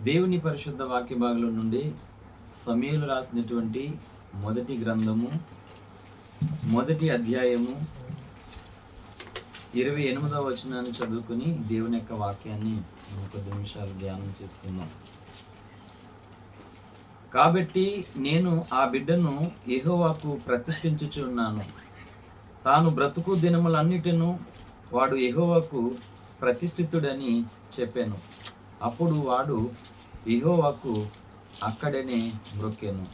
దేవుని పరిశుద్ధ వాక్య భాగంలో నుండి సమూయేలు రాసినటువంటి మొదటి గ్రంథము మొదటి అధ్యాయము 28వ వచనాన్ని చదువుకుని దేవుని యొక్క వాక్యాన్ని కొద్ది నిమిషాలు ధ్యానం చేసుకుందాం. కాబట్టి నేను ఆ బిడ్డను యెహోవాకు ప్రతిష్ఠించుచున్నాను. తాను బ్రతుకు దినములన్నిటిను వాడు యెహోవాకు ప్రతిష్ఠితుడని చెప్పాను. అప్పుడు వాడు యెహోవాకు అక్కడనే మ్రొక్కెను.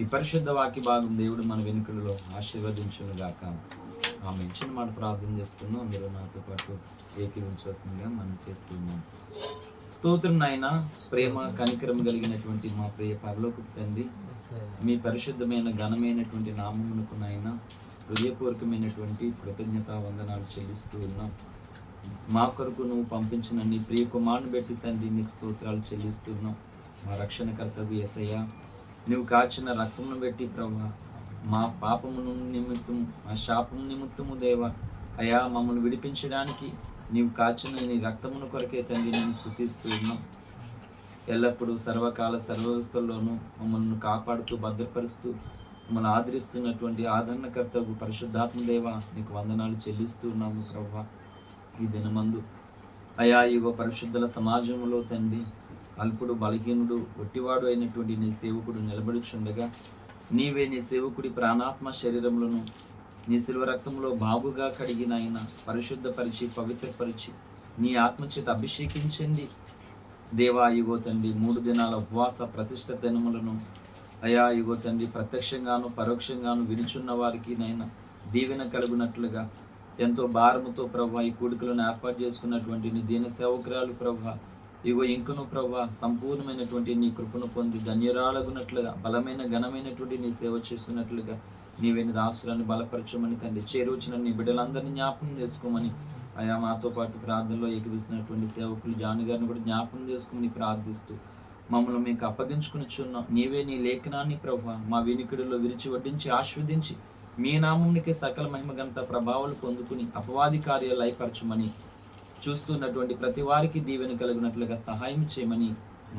ఈ పరిశుద్ధ వాక్య భాగం దేవుడు మన వెనుకలలో ఆశీర్వదించును గాక. ఆమె చిన్న మాట ప్రార్థన చేసుకుందాం. అందరూ నాతో పాటు ఏకీవించవలసిందిగా మనం చేస్తున్నాం. స్తోత్రం నాయన, ప్రేమ కనికరం కలిగినటువంటి మా ప్రియ పరలోకపు తండ్రి, మీ పరిశుద్ధమైన ఘనమైనటువంటి నామమునకు నాయన హృదయపూర్వకమైనటువంటి కృతజ్ఞతా వందనాలు చెల్లిస్తూ ఉన్నాం. మా కొరకు నువ్వు పంపించిన నీ ప్రియ కుమారుని బట్టి తండ్రి నీకు స్తోత్రాలు చెల్లిస్తున్నాం. మా రక్షణకర్తవ్య యేసయ్య, నువ్వు కాచిన రక్తమును బట్టి ప్రభా, మా పాపమును నిమిత్తము మా శాపము నిమిత్తము దేవా అయా మమ్మల్ని విడిపించడానికి నీవు కాచిన నీ రక్తమును కొరకే తండ్రి నేను స్తుతిస్తూ ఉన్నాం. ఎల్లప్పుడూ సర్వకాల సర్వవ్యవస్థల్లోనూ మమ్మల్ని కాపాడుతూ భద్రపరుస్తూ మమ్మల్ని ఆదరిస్తున్నటువంటి ఆదరణకర్తకు పరిశుద్ధాత్మ దేవా నీకు వందనాలు చెల్లిస్తూ ఉన్నాము ప్రభా. ఈ దినమందు అయా ఇగో పరిశుద్ధుల సమాజంలో తండ్రి అల్పుడు బలహీనుడు ఒట్టివాడు అయినటువంటి నీ సేవకుడు నిలబడుచుండగా నీవే నీ సేవకుడి ప్రాణాత్మ శరీరములను నీ శిలువ రక్తంలో బాగుగా కడిగిన ఆయన పరిశుద్ధపరిచి పవిత్రపరిచి నీ ఆత్మచేత అభిషేకించండి దేవా. ఇగో తండ్రి 3 దినాల ఉపవాస ప్రతిష్ఠ దినములను అయా ఇగో తండ్రి ప్రత్యక్షంగాను పరోక్షంగాను వినుచున్న వారికి నైనా దీవెన కలుగునట్లుగా ఎంతో భారముతో ప్రభా ఈ కూడికలను ఏర్పాటు చేసుకున్నటువంటి నీ దీన సేవకురాలు ప్రభా ఇగో ఇంకను ప్రభా సంపూర్ణమైనటువంటి నీ కృపను పొంది ధన్యరాలగునట్లుగా బలమైన ఘనమైనటువంటి నీ సేవ చేస్తున్నట్లుగా నీవే నీ దాసులను బలపరచమని తండ్రి చేరువచ్చిన నీ బిడ్డలందరినీ జ్ఞాపకం చేసుకోమని అయా మాతో పాటు ప్రార్థనలో ఏకీవిస్తున్నటువంటి సేవకులు జాను గారిని కూడా జ్ఞాపకం చేసుకుని ప్రార్థిస్తూ మమ్మల్ని మీకు అప్పగించుకునిచున్నాం. నీవే నీ లేఖనాన్ని ప్రభా మా వినికిడిలో విరిచి వడ్డించి ఆస్వాదించి మీ నామమునికే సకల మహిమ ఘనత ప్రభావాలు పొందుకుని అపవాది కార్యాలు లయపరచమని చూస్తున్నటువంటి ప్రతి వారికి దీవెన కలిగినట్లుగా సహాయం చేయమని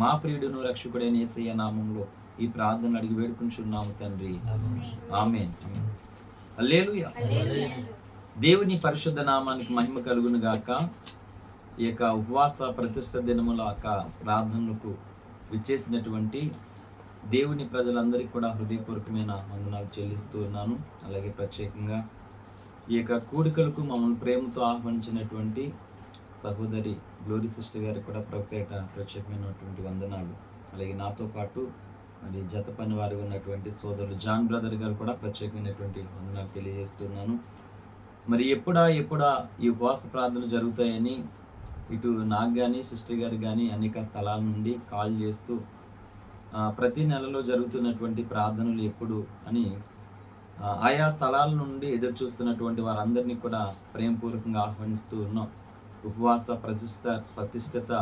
మా ప్రియుడును రక్షకుడైన యేసయ్య నామంలో ఈ ప్రార్థన అడిగి వేడుకుంటున్నాము తండ్రి. ఆమేన్. హల్లెలూయా. దేవుని పరిశుద్ధ నామానికి మహిమ కలుగును గాక. ఈ యొక్క ఉపవాస ప్రతిష్ఠ దినముల ప్రార్థనలకు విచ్చేసినటువంటి దేవుని ప్రజలందరికీ కూడా హృదయపూర్వకమైన వందనాలు చెల్లిస్తూ ఉన్నాను. అలాగే ప్రత్యేకంగా ఈ యొక్క కూడికలకు మమ్మల్ని ప్రేమతో ఆహ్వానించినటువంటి సహోదరి గ్లోరీ సిస్టర్ గారికి కూడా ప్రత్యేకమైనటువంటి వందనాలు. అలాగే నాతో పాటు మరి జత పని వారి ఉన్నటువంటి సోదరులు జాన్ బ్రదర్ గారు కూడా ప్రత్యేకమైనటువంటి వందనాలు తెలియజేస్తున్నాను. మరి ఎప్పుడా ఈ ఉపవాస ప్రార్థనలు జరుగుతాయని ఇటు నాకు కానీ సిస్టర్ గారికి కానీ అనేక స్థలాల నుండి కాల్ చేస్తూ ప్రతి నెలలో జరుగుతున్నటువంటి ప్రార్థనలు ఎప్పుడు అని ఆయా స్థలాల నుండి ఎదురు చూస్తున్నటువంటి వారందరినీ కూడా ప్రేమపూర్వకంగా ఆహ్వానిస్తూ ఉన్నాం. ఉపవాస ప్రతిష్ఠిత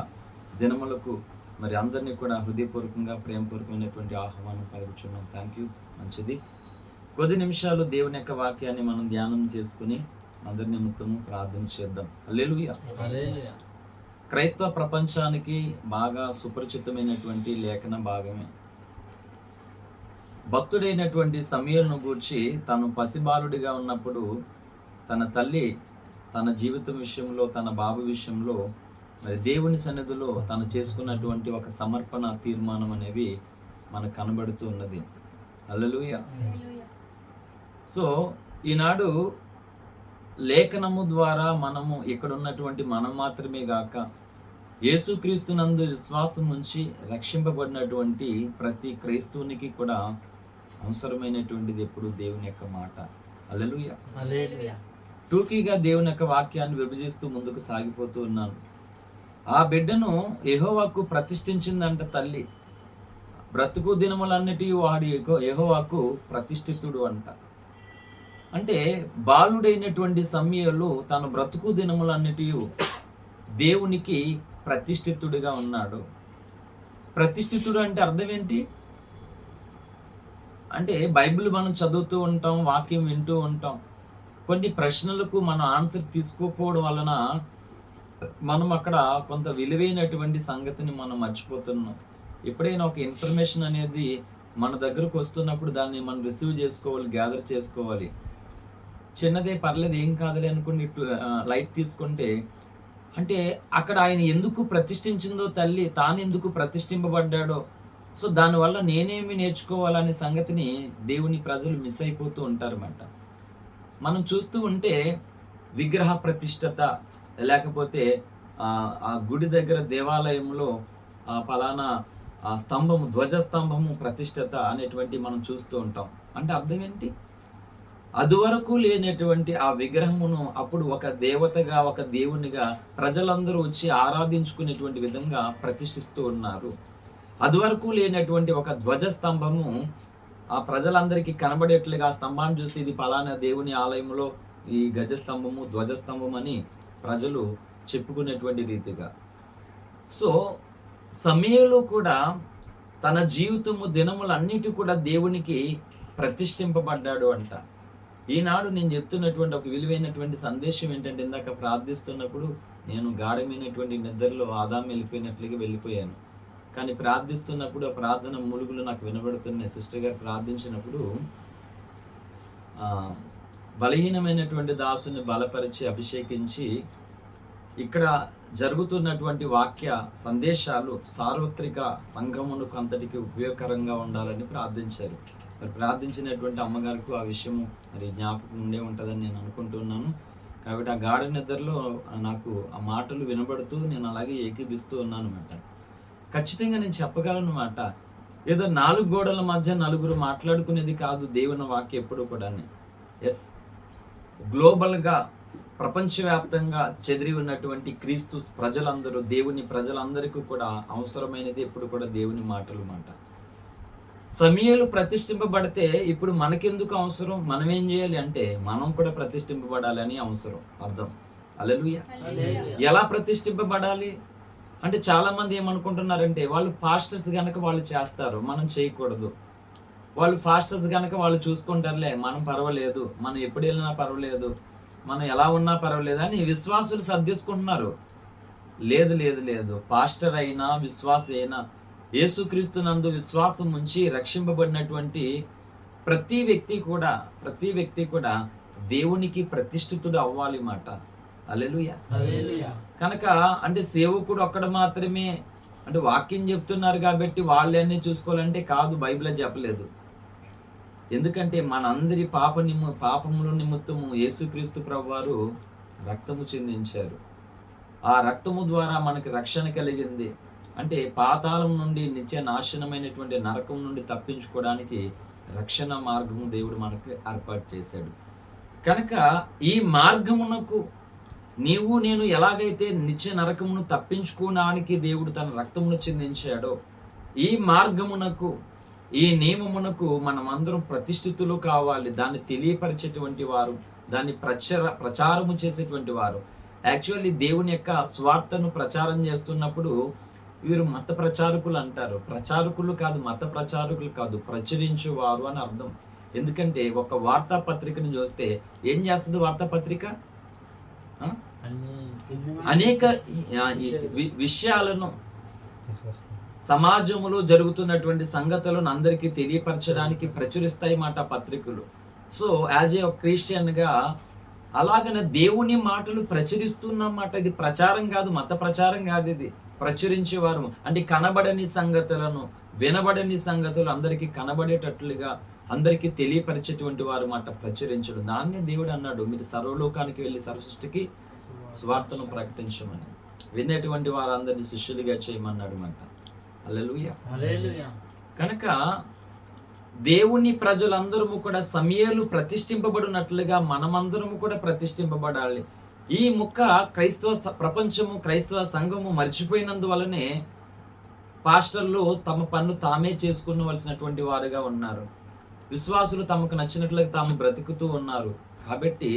దినములకు మరి అందరినీ కూడా హృదయపూర్వకంగా ప్రేమపూర్వకమైనటువంటి ఆహ్వానం పలుకుచున్నాం. Thank you. మంచిది. కొద్ది నిమిషాలు దేవుని యొక్క వాక్యాన్ని మనం ధ్యానం చేసుకుని అందరి నిమిత్తము ప్రార్థన చేద్దాం. హల్లెలూయా. క్రైస్తవ ప్రపంచానికి బాగా సుపరిచితమైనటువంటి లేఖన భాగమే. భక్తుడైనటువంటి సమూయేలును గూర్చి తను పసిబాలుడిగా ఉన్నప్పుడు తన తల్లి తన జీవితం విషయంలో తన బాబు విషయంలో మరి దేవుని సన్నిధిలో తను చేసుకున్నటువంటి ఒక సమర్పణ తీర్మానం అనేవి మనకు కనబడుతూ ఉన్నది. హల్లెలూయా. సో ఈనాడు లేఖనము ద్వారా మనము ఇక్కడ ఉన్నటువంటి మనం మాత్రమే గాక యేసుక్రీస్తునందు విశ్వాసం ఉంచి రక్షింపబడినటువంటి ప్రతి క్రైస్తవునికి కూడా అవసరమైనటువంటిది ఎప్పుడు దేవుని యొక్క మాట. హల్లెలూయా. టూకీగా దేవుని యొక్క వాక్యాన్ని విభజిస్తూ ముందుకు సాగిపోతూ ఉన్నాను. ఆ బిడ్డను యెహోవాకు ప్రతిష్ఠించిందంట తల్లి. బ్రతుకు దినములన్నిటి వాడు యెహోవాకు ప్రతిష్ఠితుడు అంట. అంటే బాలుడైనటువంటి సమూయేలు తన బ్రతుకు దినములన్నిటి దేవునికి ప్రతిష్ఠితుడిగా ఉన్నాడు. ప్రతిష్ఠితుడు అంటే అర్థం ఏంటి అంటే బైబిల్ మనం చదువుతూ ఉంటాం, వాక్యం వింటూ ఉంటాం. కొన్ని ప్రశ్నలకు మనం ఆన్సర్ తీసుకోకపోవడం వలన మనం అక్కడ కొంత విలువైనటువంటి సంగతిని మనం మర్చిపోతున్నాం. ఎప్పుడైనా ఒక ఇన్ఫర్మేషన్ అనేది మన దగ్గరకు వస్తున్నప్పుడు దాన్ని మనం రిసీవ్ చేసుకోవాలి, గ్యాదర్ చేసుకోవాలి. చిన్నదే పర్లేదు, ఏం కాదులే అనుకుని లైట్ తీసుకుంటే, అంటే అక్కడ ఆయన ఎందుకు ప్రతిష్ఠించిందో తల్లి, తాను ఎందుకు ప్రతిష్ఠింపబడ్డాడో, సో దానివల్ల నేనేమి నేర్చుకోవాలనే సంగతిని దేవుని ప్రజలు మిస్ అయిపోతూ ఉంటారన్నమాట. మనం చూస్తూ ఉంటే విగ్రహ ప్రతిష్టత, లేకపోతే ఆ గుడి దగ్గర దేవాలయంలో పలానా స్తంభము, ధ్వజస్తంభము ప్రతిష్టత అనేటువంటి మనం చూస్తూ ఉంటాం. అంటే అర్థం ఏంటి? అదివరకు లేనటువంటి ఆ విగ్రహమును అప్పుడు ఒక దేవతగా, ఒక దేవునిగా ప్రజలందరూ వచ్చి ఆరాధించుకునేటువంటి విధంగా ప్రతిష్ఠిస్తూ ఉన్నారు. అదివరకు లేనటువంటి ఒక ధ్వజస్తంభము ఆ ప్రజలందరికీ కనబడేట్లుగా స్తంభాన్ని చూసి ఇది పలానా దేవుని ఆలయంలో ఈ గజస్తంభము, ధ్వజస్తంభం అని ప్రజలు చెప్పుకునేటువంటి రీతిగా. సో సమయంలో కూడా తన జీవితము దినములన్నిటి కూడా దేవునికి ప్రతిష్ఠింపబడ్డాడు అంట. ఈనాడు నేను చెప్తున్నటువంటి ఒక విలువైనటువంటి సందేశం ఏంటంటే, ఇందాక ప్రార్థిస్తున్నప్పుడు నేను గాఢమైనటువంటి నిద్రలో ఆదాం వెళ్ళిపోయినట్లుగా వెళ్ళిపోయాను. కానీ ప్రార్థిస్తున్నప్పుడు ఆ ప్రార్థన ములుగులు నాకు వినబడుతున్నాయి. సిస్టర్ గారు ప్రార్థించినప్పుడు బలహీనమైనటువంటి దాసుని బలపరిచి అభిషేకించి ఇక్కడ జరుగుతున్నటువంటి వాక్య సందేశాలు సార్వత్రిక సంఘమునకు అంతటికి ఉపయోగకరంగా ఉండాలని ప్రార్థించారు. మరి ప్రార్థించినటువంటి అమ్మగారికి ఆ విషయము మరి జ్ఞాపకం ఉండే ఉంటుందని నేను అనుకుంటున్నాను. కాబట్టి ఆ గాఢ నిద్రలో నాకు ఆ మాటలు వినబడుతూ నేను అలాగే ఏకీభిస్తూ ఉన్నాను అన్నమాట. ఖచ్చితంగా నేను చెప్పగలను అన్నమాట. ఏదో 4 గోడల మధ్య నలుగురు మాట్లాడుకునేది కాదు దేవుని వాక్యం ఎప్పుడు కూడా. ఎస్, గ్లోబల్గా ప్రపంచవ్యాప్తంగా చెదిరి ఉన్నటువంటి క్రీస్తు ప్రజలందరూ, దేవుని ప్రజలందరికీ కూడా అవసరమైనది ఎప్పుడు కూడా దేవుని మాటలు మాట. సమయలు ప్రతిష్ఠింపబడితే ఇప్పుడు మనకెందుకు అవసరం? మనం ఏం చేయాలి అంటే మనం కూడా ప్రతిష్ఠింపబడాలని అవసరం, అర్థం. హల్లెలూయా. ఎలా ప్రతిష్ఠింపబడాలి అంటే చాలా మంది ఏమనుకుంటున్నారంటే, వాళ్ళు పాస్టర్స్ కనుక వాళ్ళు చేస్తారు, మనం చేయకూడదు. వాళ్ళు పాస్టర్స్ కనుక వాళ్ళు చూసుకుంటారులే, మనం పర్వాలేదు, మనం ఎప్పుడు వెళ్ళినా పర్వాలేదు, మనం ఎలా ఉన్నా పర్వాలేదు అని విశ్వాసులు సర్దేసుకుంటున్నారు. లేదు లేదు లేదు, పాస్టర్ అయినా విశ్వాస అయినా యేసుక్రీస్తు నందు విశ్వాసం ఉంచి రక్షింపబడినటువంటి ప్రతి వ్యక్తి కూడా దేవునికి ప్రతిష్ఠితుడు అవ్వాలి మాట. హల్లెలూయా. కనుక అంటే సేవకుడు ఒక్కడ మాత్రమే అంటే వాక్యం చెప్తున్నారు కాబట్టి వాళ్ళన్నీ చూసుకోవాలంటే కాదు, బైబిల్ చెప్పలేదు. ఎందుకంటే మనందరి పాపముల నిమిత్తము యేసుక్రీస్తు ప్రభువారు రక్తము చిందించారు. ఆ రక్తము ద్వారా మనకి రక్షణ కలిగింది. అంటే పాతాళం నుండి నిత్య నాశనమైనటువంటి నరకం నుండి తప్పించుకోవడానికి రక్షణ మార్గము దేవుడు మనకు ఏర్పాటు చేశాడు. కనుక ఈ మార్గమునకు నీవు నేను ఎలాగైతే నిత్య నరకమును తప్పించుకోవడానికి దేవుడు తన రక్తమును చిందించాడో, ఈ మార్గమునకు, ఈ నియమమునకు మనమందరం ప్రతిష్ఠితులు కావాలి. దాన్ని తెలియపరిచేటువంటి వారు, దాన్ని ప్రచారము చేసేటువంటి వారు. యాక్చువల్లీ దేవుని యొక్క స్వార్థను ప్రచారం చేస్తున్నప్పుడు వీరు మత ప్రచారకులు అంటారు. ప్రచారకులు కాదు, మత ప్రచారకులు కాదు, ప్రచురించేవారు అని అర్థం. ఎందుకంటే ఒక వార్తాపత్రికను చూస్తే ఏం చేస్తుంది వార్తాపత్రిక? అనేక విషయాలను, సమాజంలో జరుగుతున్నటువంటి సంగతులను అందరికీ తెలియపరచడానికి ప్రచురిస్తాయి మాట పత్రికలు. సో యాజ్ ఏ క్రిస్టియన్ గా అలాగనే దేవుని మాటలు ప్రచురిస్తున్నమాట. ఇది ప్రచారం కాదు, మత ప్రచారం కాదు, ఇది ప్రచురించేవారు. అంటే కనబడని సంగతులను, వినబడని సంగతులు అందరికీ కనబడేటట్లుగా అందరికీ తెలియపరిచేటువంటి వారు మాట ప్రచురించడం. దాన్నే దేవుడు అన్నాడు, మీరు సర్వలోకానికి వెళ్ళి సర్వసృష్టికి స్వార్థను ప్రకటించమని, వినేటువంటి వారందరినీ శిష్యులుగా చేయమన్నాడు మాట. హల్లెలూయా. కనుక దేవుని ప్రజలందరము కూడా సమయలు ప్రతిష్ఠింపబడినట్లుగా మనమందరము కూడా ప్రతిష్ఠింపబడాలి. ఈ ముక్క క్రైస్తవ ప్రపంచము, క్రైస్తవ సంఘము మర్చిపోయినందువలనే పాస్టర్లు తమ పన్ను తామే చేసుకునవలసినటువంటి వారుగా ఉన్నారు. విశ్వాసులు తమకు నచ్చినట్లుగా తాము బ్రతుకుతూ ఉన్నారు. కాబట్టి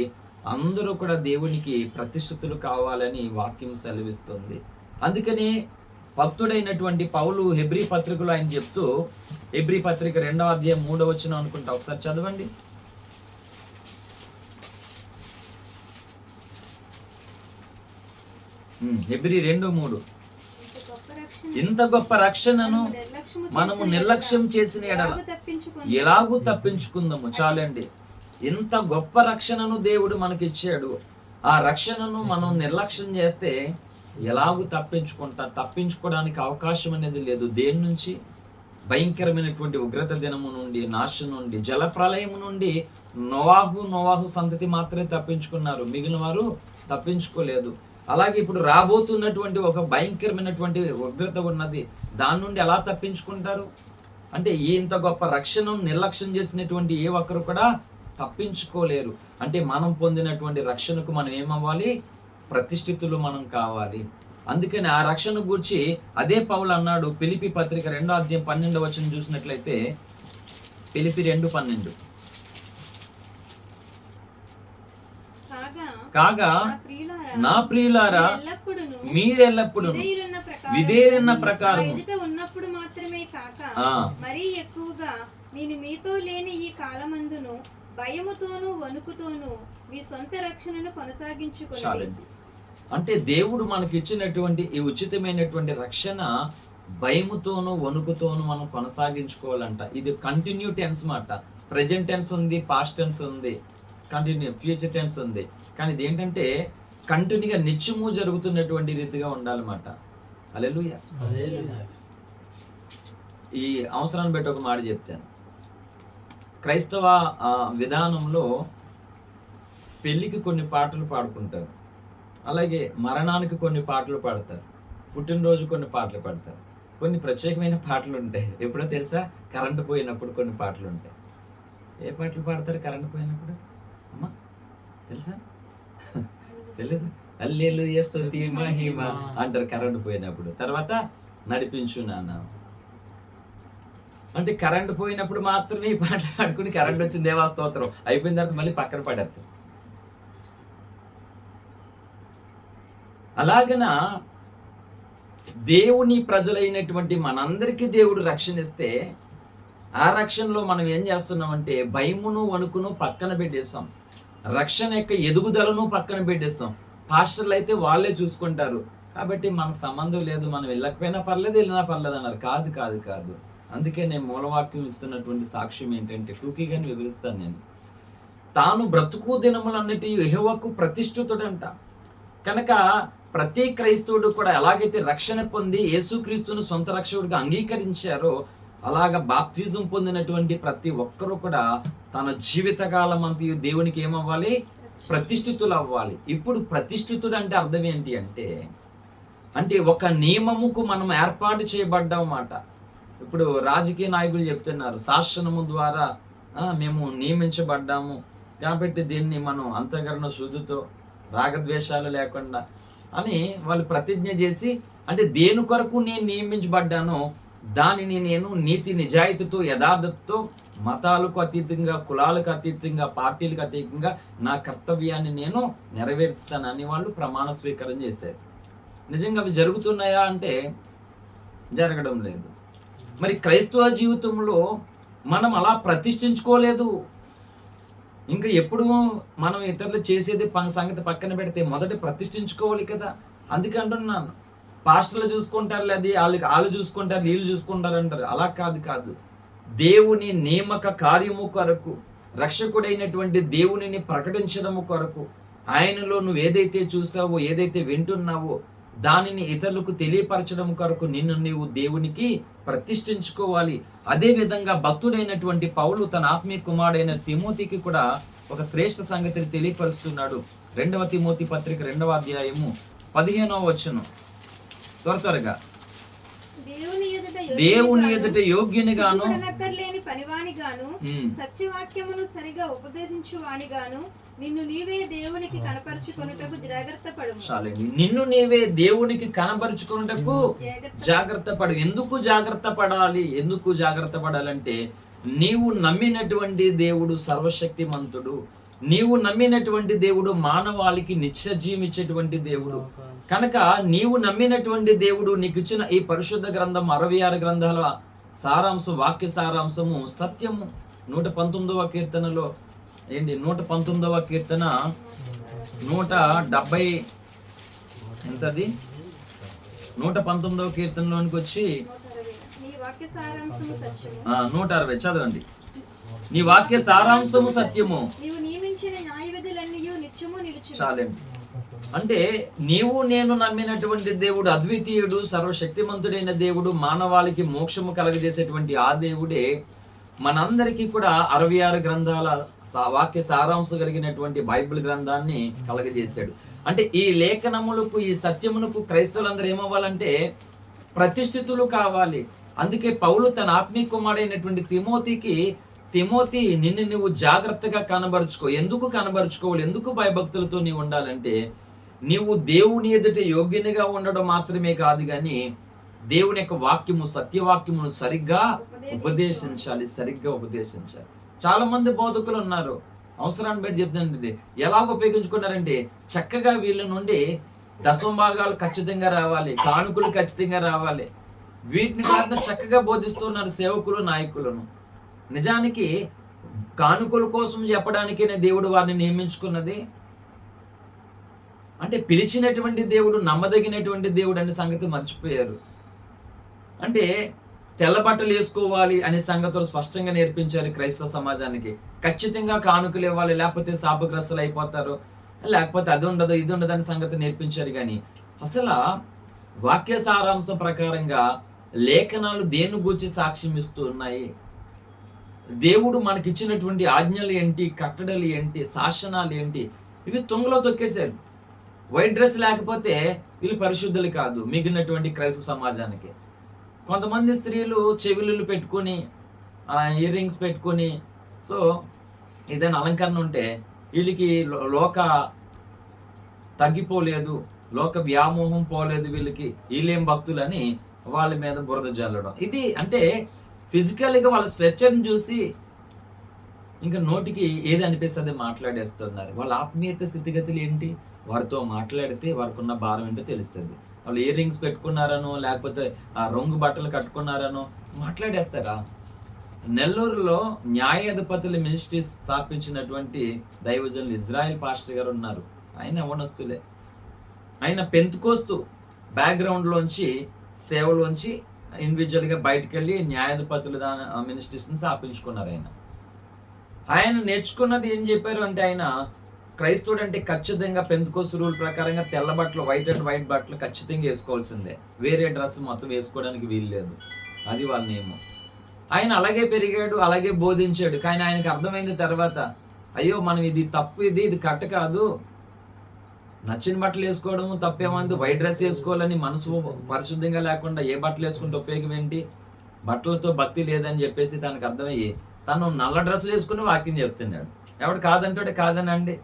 అందరూ కూడా దేవునికి ప్రతిష్ఠితులు కావాలని వాక్యం సెలవిస్తుంది. అందుకని భక్తుడైనటువంటి పౌలు హెబ్రీ పత్రికలో ఆయన చెప్తూ, హెబ్రీ పత్రిక 2వ అధ్యాయం 3వ వచనం అనుకుంటా, ఒకసారి చదవండి. హెబ్రీ 2:3 ఇంత గొప్ప రక్షణను మనము నిర్లక్ష్యం చేసిన ఎడల ఎలాగూ తప్పించుకుందాము. చాలండి, ఇంత గొప్ప రక్షణను దేవుడు మనకి ఇచ్చాడు. ఆ రక్షణను మనం నిర్లక్ష్యం చేస్తే ఎలాగూ తప్పించుకోవడానికి అవకాశం అనేది లేదు. దేని నుంచి? భయంకరమైనటువంటి ఉగ్రత దినము నుండి, నాశనం నుండి, జల ప్రళయము నుండి నోవాహు సంతతి మాత్రమే తప్పించుకున్నారు, మిగిలిన వారు తప్పించుకోలేదు. అలాగే ఇప్పుడు రాబోతున్నటువంటి ఒక భయంకరమైనటువంటి ఉగ్రత ఉన్నది, దాని నుండి ఎలా తప్పించుకుంటారు? అంటే ఇంత గొప్ప రక్షణను నిర్లక్ష్యం చేసినటువంటి ఏ ఒక్కరు కూడా తప్పించుకోలేరు. అంటే మనం పొందినటువంటి రక్షణకు మనం ఏమవ్వాలి? ప్రతిష్ఠితులు మనం కావాలి. అందుకని ఆ రక్షణ గూర్చి అదే పౌలు అన్నాడు ఫిలిప్పీ పత్రిక 2:12 చూసినట్లయితే, ఫిలిప్పీ 2:12 కాగా నా ప్రియులారా మీరెల్లప్పుడు విధేయులైన ప్రకారం ఉన్నప్పుడు మాత్రమే కాక మరీ ఎక్కువగా నేను మీతో లేని ఈ కాలమందును భయముతోను వణుకుతోను మీ సొంత రక్షణను కొనసాగించుకోండి. అంటే దేవుడు మనకి ఇచ్చినటువంటి ఈ ఉచితమైనటువంటి రక్షణ భయముతోను వణుకుతోను మనం కొనసాగించుకోవాలంట. ఇది కంటిన్యూ టెన్స్ మాట. ప్రెజెంట్ టెన్స్ ఉంది, పాస్ట్ టెన్స్ ఉంది, కంటిన్యూ ఫ్యూచర్ టెన్స్ ఉంది. కానీ ఇది ఏంటంటే కంటిన్యూగా నిత్యము జరుగుతున్నటువంటి రీతిగా ఉండాలన్నమాట. హల్లెలూయా. ఈ అవసరాన్ని బట్టి ఒక మాట చెప్తాను. క్రైస్తవ విధానంలో పెళ్లికి కొన్ని పాటలు పాడుకుంటారు, అలాగే మరణానికి కొన్ని పాటలు పాడతారు, పుట్టినరోజు కొన్ని పాటలు పాడతారు, కొన్ని ప్రత్యేకమైన పాటలు ఉంటాయి. ఎప్పుడో తెలుసా? కరెంటు పోయినప్పుడు కొన్ని పాటలు ఉంటాయి. ఏ పాటలు పాడతారు కరెంటు పోయినప్పుడు? అమ్మా తెలుసా? తెలియదు. హల్లెలూయా స్తుతి మహిమ అంటారు కరెంటు పోయినప్పుడు. తర్వాత నడిపించు నాన్న అంటే కరెంటు పోయినప్పుడు మాత్రమే ఈ పాటలు పాడుకుని కరెంట్ వచ్చింది దేవా స్తోత్రం అయిపోయిన తర్వాత మళ్ళీ పక్కన పడేస్తారు. అలాగన దేవుని ప్రజలైనటువంటి మనందరికీ దేవుడు రక్షణ ఇస్తే ఆ రక్షణలో మనం ఏం చేస్తున్నామంటే భయమును వణుకును పక్కన పెట్టేస్తాం, రక్షణ యొక్క ఎదుగుదలను పక్కన పెట్టేస్తాం. పాస్టర్లు అయితే వాళ్ళే చూసుకుంటారు కాబట్టి మనకు సంబంధం లేదు, మనం వెళ్ళకపోయినా పర్లేదు వెళ్ళినా పర్లేదు అన్నారు. కాదు కాదు కాదు అందుకే నేను మూలవాక్యం ఇస్తున్నటువంటి సాక్ష్యం ఏంటంటే టూకీగాని వివరిస్తాను నేను. తాను బ్రతుకు దినములన్నిటి యెహోవాకు ప్రతిష్ఠితుడంట. కనుక ప్రతి క్రైస్తవుడు కూడా ఎలాగైతే రక్షణ పొంది యేసుక్రీస్తును సొంత రక్షకుడిగా అంగీకరించారో అలాగా బాప్తిజం పొందినటువంటి ప్రతి ఒక్కరూ కూడా తన జీవితకాలం అంతా దేవునికి ఏమవ్వాలి? ప్రతిష్ఠితులు అవ్వాలి. ఇప్పుడు ప్రతిష్ఠితుడు అంటే అర్థం ఏంటి అంటే ఒక నియమముకు మనం ఏర్పాటు చేయబడ్డామన్నమాట. ఇప్పుడు రాజకీయ నాయకులు చెప్తున్నారు శాసనము ద్వారా మేము నియమించబడ్డాము కాబట్టి దీన్ని మనం అంతఃకరణ శుద్ధితో రాగద్వేషాలు లేకుండా అని వాళ్ళు ప్రతిజ్ఞ చేసి, అంటే దేని కొరకు నేను నియమించబడ్డానో దానిని నేను నీతి నిజాయితీతో యథార్థతతో మతాలకు అతీతంగా, కులాలకు అతీతంగా, పార్టీలకు అతీతంగా నా కర్తవ్యాన్ని నేను నెరవేరుస్తానని వాళ్ళు ప్రమాణ స్వీకారం చేశారు. నిజంగా అవి జరుగుతున్నాయా అంటే జరగడం లేదు. మరి క్రైస్తవ జీవితంలో మనం అలా ప్రతిష్ఠించుకోలేదు. ఇంకా ఎప్పుడు మనం ఇతరులు చేసేది సంగతి పక్కన పెడితే మొదట ప్రతిష్ఠించుకోవాలి కదా. అందుకే అంటున్నాను, పాస్టర్లు చూసుకుంటారు, లేదు వాళ్ళు చూసుకుంటారు, వీళ్ళు చూసుకుంటారు అంటారు. అలా కాదు. దేవుని నియామక కార్యము కొరకు, రక్షకుడైనటువంటి దేవునిని ప్రకటించడము కొరకు, ఆయనలో నువ్వు ఏదైతే చూస్తావో, ఏదైతే వింటున్నావో దానిని ఇతరులకు తెలియపరచడం కొరకు నిన్ను నీవు దేవునికి ప్రతిష్ఠించుకోవాలి. అదే విధంగా భక్తుడైనటువంటి పౌలు తన ఆత్మీయ కుమారుడైన తిమోతికి కూడా ఒక శ్రేష్ఠ సంగతిని తెలియపరుస్తున్నాడు. 2వ తిమోతి పత్రిక 2వ అధ్యాయము 15వ వచనం. త్వరగా దేవుని ఎదుట యోగ్యునిగాను పనివానిగాను సత్యవాక్యమును సరిగా ఉపదేశించువానిగాను నిన్ను నీవే దేవునికి కనపరుచుకొనుటకు జాగ్రత్త పడు. నిన్ను నీవే దేవునికి కనపరుచుకొనుటకు జాగ్రత్త పడు. ఎందుకు జాగ్రత్త పడాలి? ఎందుకు జాగ్రత్త పడాలంటే నీవు నమ్మినటువంటి దేవుడు సర్వశక్తిమంతుడు, నీవు నమ్మినటువంటి దేవుడు మానవాళికి నిత్యజీవం ఇచ్చేటువంటి దేవుడు. కనుక నీవు నమ్మినటువంటి దేవుడు నీకు ఇచ్చిన ఈ పరిశుద్ధ గ్రంథం 66 గ్రంథాల సారాంశం, వాక్య సారాంశము సత్యము. 119వ కీర్తనలో 119వ కీర్తన 170 ఎంతది 119వ కీర్తనలోనికి వచ్చి 160. నీ వాక్య సారాంశము సత్యము. 160 చదవండి. నీ వాక్య సారాంశము సత్యము, నీవు నియమించిన న్యాయ విధులన్నీయు నిత్యము నిలుచును. చాలండి. అంటే నీవు నేను నమ్మినటువంటి దేవుడు అద్వితీయుడు, సర్వశక్తిమంతుడైన దేవుడు, మానవాళికి మోక్షము కలగజేసేటువంటి ఆ దేవుడే మనందరికీ కూడా 66 గ్రంథాల వాక్య సారాంశం కలిగినటువంటి బైబిల్ గ్రంథాన్ని కలగజేశాడు. అంటే ఈ లేఖనములకు, ఈ సత్యమునకు క్రైస్తవులందరూ ఏమవ్వాలంటే ప్రతిష్ఠితులు కావాలి. అందుకే పౌలు తన ఆత్మీయ కుమారుడైనటువంటి తిమోతి నిన్ను నువ్వు జాగ్రత్తగా కనబరుచుకో. ఎందుకు కనబరుచుకోవాలి, ఎందుకు భయభక్తులతో నీవు ఉండాలంటే నీవు దేవుని ఎదుట యోగ్యునిగా ఉండడం మాత్రమే కాదు, కానీ దేవుని యొక్క వాక్యము, సత్యవాక్యమును సరిగ్గా ఉపదేశించాలి. చాలా మంది బోధకులు ఉన్నారు, అవసరాన్ని బట్టి చెప్తానండి. ఎలాగ ఉపయోగించుకున్నారంటే చక్కగా వీళ్ళ నుండి దశమభాగాలు ఖచ్చితంగా రావాలి, కానుకలు ఖచ్చితంగా రావాలి, వీటిని కాస్త చక్కగా బోధిస్తున్నారు సేవకులు, నాయకులను. నిజానికి కానుకల కోసం చెప్పడానికే దేవుడు వారిని నియమించుకున్నది. అంటే పిలిచినటువంటి దేవుడు నమ్మదగినటువంటి దేవుడు అనే సంగతి మర్చిపోయారు. అంటే తెల్ల బట్టలు వేసుకోవాలి అనే సంగతులు స్పష్టంగా నేర్పించారు క్రైస్తవ సమాజానికి. ఖచ్చితంగా కానుకలు ఇవ్వాలి, లేకపోతే శాపగ్రస్తులు అయిపోతారు, లేకపోతే అది ఉండదు ఇది ఉండదు అనే సంగతి నేర్పించారు. కానీ అసలు వాక్య సారాంశం ప్రకారంగా లేఖనాలు దేని గురించి సాక్ష్యం ఇస్తూ ఉన్నాయి, దేవుడు మనకిచ్చినటువంటి ఆజ్ఞలు ఏంటి, కట్టడలు ఏంటి, శాసనాలు ఏంటి, ఇవి తుంగలో తొక్కేశారు. వైట్ డ్రెస్ లేకపోతే వీళ్ళు పరిశుద్ధులు కాదు మిగిలినటువంటి క్రైస్తవ సమాజానికి. కొంతమంది స్త్రీలు చెవిలు పెట్టుకొని, ఇయర్ రింగ్స్ పెట్టుకొని, సో ఏదైనా అలంకరణ ఉంటే వీళ్ళకి లోక తగ్గిపోలేదు, లోక వ్యామోహం పోలేదు, వీళ్ళేం భక్తులని వాళ్ళ మీద బురద జల్లడం. ఇది అంటే ఫిజికల్గా వాళ్ళ స్ట్రక్చర్ని చూసి ఇంకా నోటికి ఏది అనిపిస్తుంది మాట్లాడేస్తున్నారు. వాళ్ళ ఆత్మీయత స్థితిగతులు ఏంటి, వారితో మాట్లాడితే వారికి ఉన్న భారం ఏంటో తెలుస్తుంది. వాళ్ళు ఇయర్ రింగ్స్ పెట్టుకున్నారనో, లేకపోతే ఆ రంగు బట్టలు కట్టుకున్నారనో మాట్లాడేస్తారా? నెల్లూరులో న్యాయాధిపతుల మినిస్ట్రీస్ స్థాపించినటువంటి దైవజనులు ఇజ్రాయెల్ పాస్టర్ గారు ఉన్నారు. ఆయన యవ్వనస్తులే. ఆయన పెంతుకోస్తు బ్యాక్గ్రౌండ్లోంచి, సేవలోంచి ఇండివిజువల్గా బయటకు వెళ్ళి న్యాయాధిపతులు మినిస్ట్రీస్ని స్థాపించుకున్నారు. ఆయన నేర్చుకున్నది ఏం చెప్పారు అంటే, ఆయన క్రైస్తవుడు అంటే ఖచ్చితంగా పెంతుకోస్తు రూల్ ప్రకారంగా తెల్ల బట్టలు, వైట్ అండ్ వైట్ బట్టలు ఖచ్చితంగా వేసుకోవాల్సిందే, వేరే డ్రెస్ మొత్తం వేసుకోవడానికి వీలు లేదు, అది వాళ్ళ నియమం. ఆయన అలాగే పెరిగాడు, అలాగే బోధించాడు. కానీ ఆయనకు అర్థమైంది తర్వాత, అయ్యో మనం ఇది తప్పు, ఇది కరెక్ట్ కాదు, నచ్చిన బట్టలు వేసుకోవడము తప్పేమంది, వైట్ డ్రెస్ వేసుకోవాలని మనసు పరిశుద్ధంగా లేకుండా ఏ బట్టలు వేసుకుంటే ఉపయోగం ఏంటి, బట్టలతో భక్తి లేదని చెప్పేసి తనకు అర్థమయ్యి తను నల్ల డ్రెస్సులు వేసుకుని వాక్యం చెప్తున్నాడు. ఎవడు కాదంటాడే కాదనండి,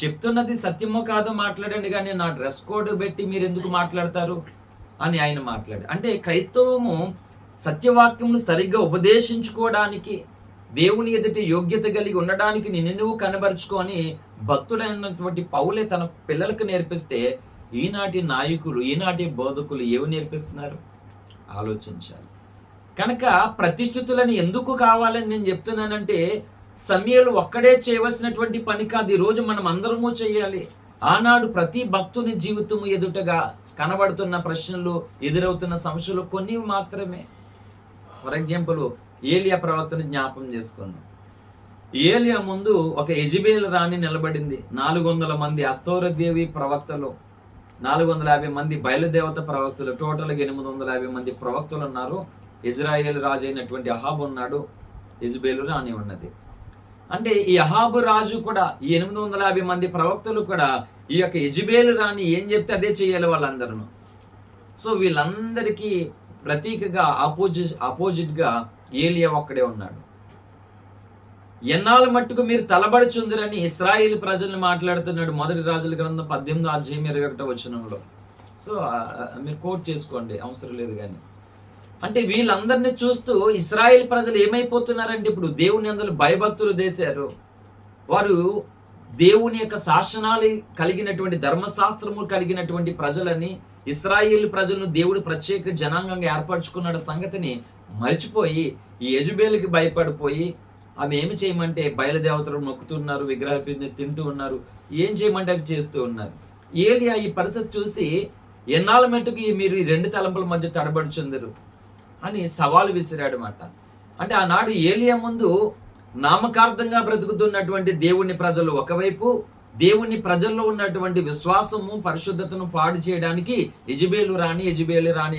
చెప్తున్నది సత్యమో కాదో మాట్లాడండి, కానీ నా డ్రెస్ కోడ్ పెట్టి మీరు ఎందుకు మాట్లాడతారు అని ఆయన మాట్లాడు. అంటే క్రైస్తవము సత్యవాక్యమును సరిగ్గా ఉపదేశించుకోవడానికి, దేవుని ఎదుటి యోగ్యత కలిగి ఉండడానికి నిన్ను నువ్వు కనబరుచుకొని భక్తుడైనటువంటి పౌలే తన పిల్లలకు నేర్పిస్తే, ఈనాటి నాయకులు, ఈనాటి బోధకులు ఏమి నేర్పిస్తున్నారు ఆలోచించాలి. కనుక ప్రతిష్ఠితులని ఎందుకు కావాలని నేను చెప్తున్నానంటే, సమయలు ఒక్కడే చేయవలసినటువంటి పని కాదు, ఈరోజు మనం అందరము చేయాలి. ఆనాడు ప్రతి భక్తుని జీవితము ఎదుటగా కనబడుతున్న ప్రశ్నలు, ఎదురవుతున్న సమస్యలు కొన్ని మాత్రమే. ఫర్ ఎగ్జాంపుల్ ఏలియా ప్రవక్తను జ్ఞాపం చేసుకుందాం. ఏలియా ముందు ఒక యెజబెల్ రాణి నిలబడింది. 400 మంది అస్తోరదేవి ప్రవక్తలు, 450 మంది బయలుదేవత ప్రవక్తలు, టోటల్గా 850 మంది ప్రవక్తలు ఉన్నారు. ఇజ్రాయేల్ రాజు అయినటువంటి అహాబు ఉన్నాడు, యెజబెల్ రాణి ఉన్నది. అంటే ఈ అహాబు రాజు కూడా, ఈ 850 మంది ప్రవక్తలు కూడా ఈ యొక్క యెజబెల్ రాణి ఏం చెప్తే అదే చేయాలి వాళ్ళందరూ. సో వీళ్ళందరికీ ప్రతీకగా ఆపోజిట్గా ఏలియా ఒక్కడే ఉన్నాడు. ఎన్నాళ్ళ మట్టుకు మీరు తలబడుచుందిరని ఇశ్రాయేలు ప్రజల్ని మాట్లాడుతున్నాడు. మొదటి రాజుల గ్రంథం 18వ అధ్యాయం 21వ వచనంలో. సో మీరు కోట్ చేసుకోండి, అవసరం లేదు. కానీ అంటే వీళ్ళందరినీ చూస్తూ ఇశ్రాయేల్ ప్రజలు ఏమైపోతున్నారంటే, ఇప్పుడు దేవుని అందరూ భయభక్తులు చేశారు. వారు దేవుని యొక్క శాసనాలు కలిగినటువంటి, ధర్మశాస్త్రము కలిగినటువంటి ప్రజలని, ఇశ్రాయేల్ ప్రజలను దేవుడు ప్రత్యేక జనాంగంగా ఏర్పరచుకున్న సంగతిని మర్చిపోయి ఈ యెజబెల్కి భయపడిపోయి ఆమె ఏమి చేయమంటే బయలుదేవతలు మొక్కుతున్నారు, విగ్రహ పిండి తింటూ ఉన్నారు, ఏం చేయమంటే అవి చేస్తూ ఉన్నారు. ఏలియా ఈ పరిస్థితి చూసి ఎన్నాళ్ళ మట్టుకు మీరు ఈ 2 తలంపుల మధ్య తడబడుచుందరు అని సవాలు విసిరాడనమాట. అంటే ఆనాడు ఏలియా ముందు నామకార్థంగా బ్రతుకుతున్నటువంటి దేవుని ప్రజలు ఒకవైపు, దేవుని ప్రజల్లో ఉన్నటువంటి విశ్వాసము పరిశుద్ధతను పాడు చేయడానికి యెజబేలు రాణి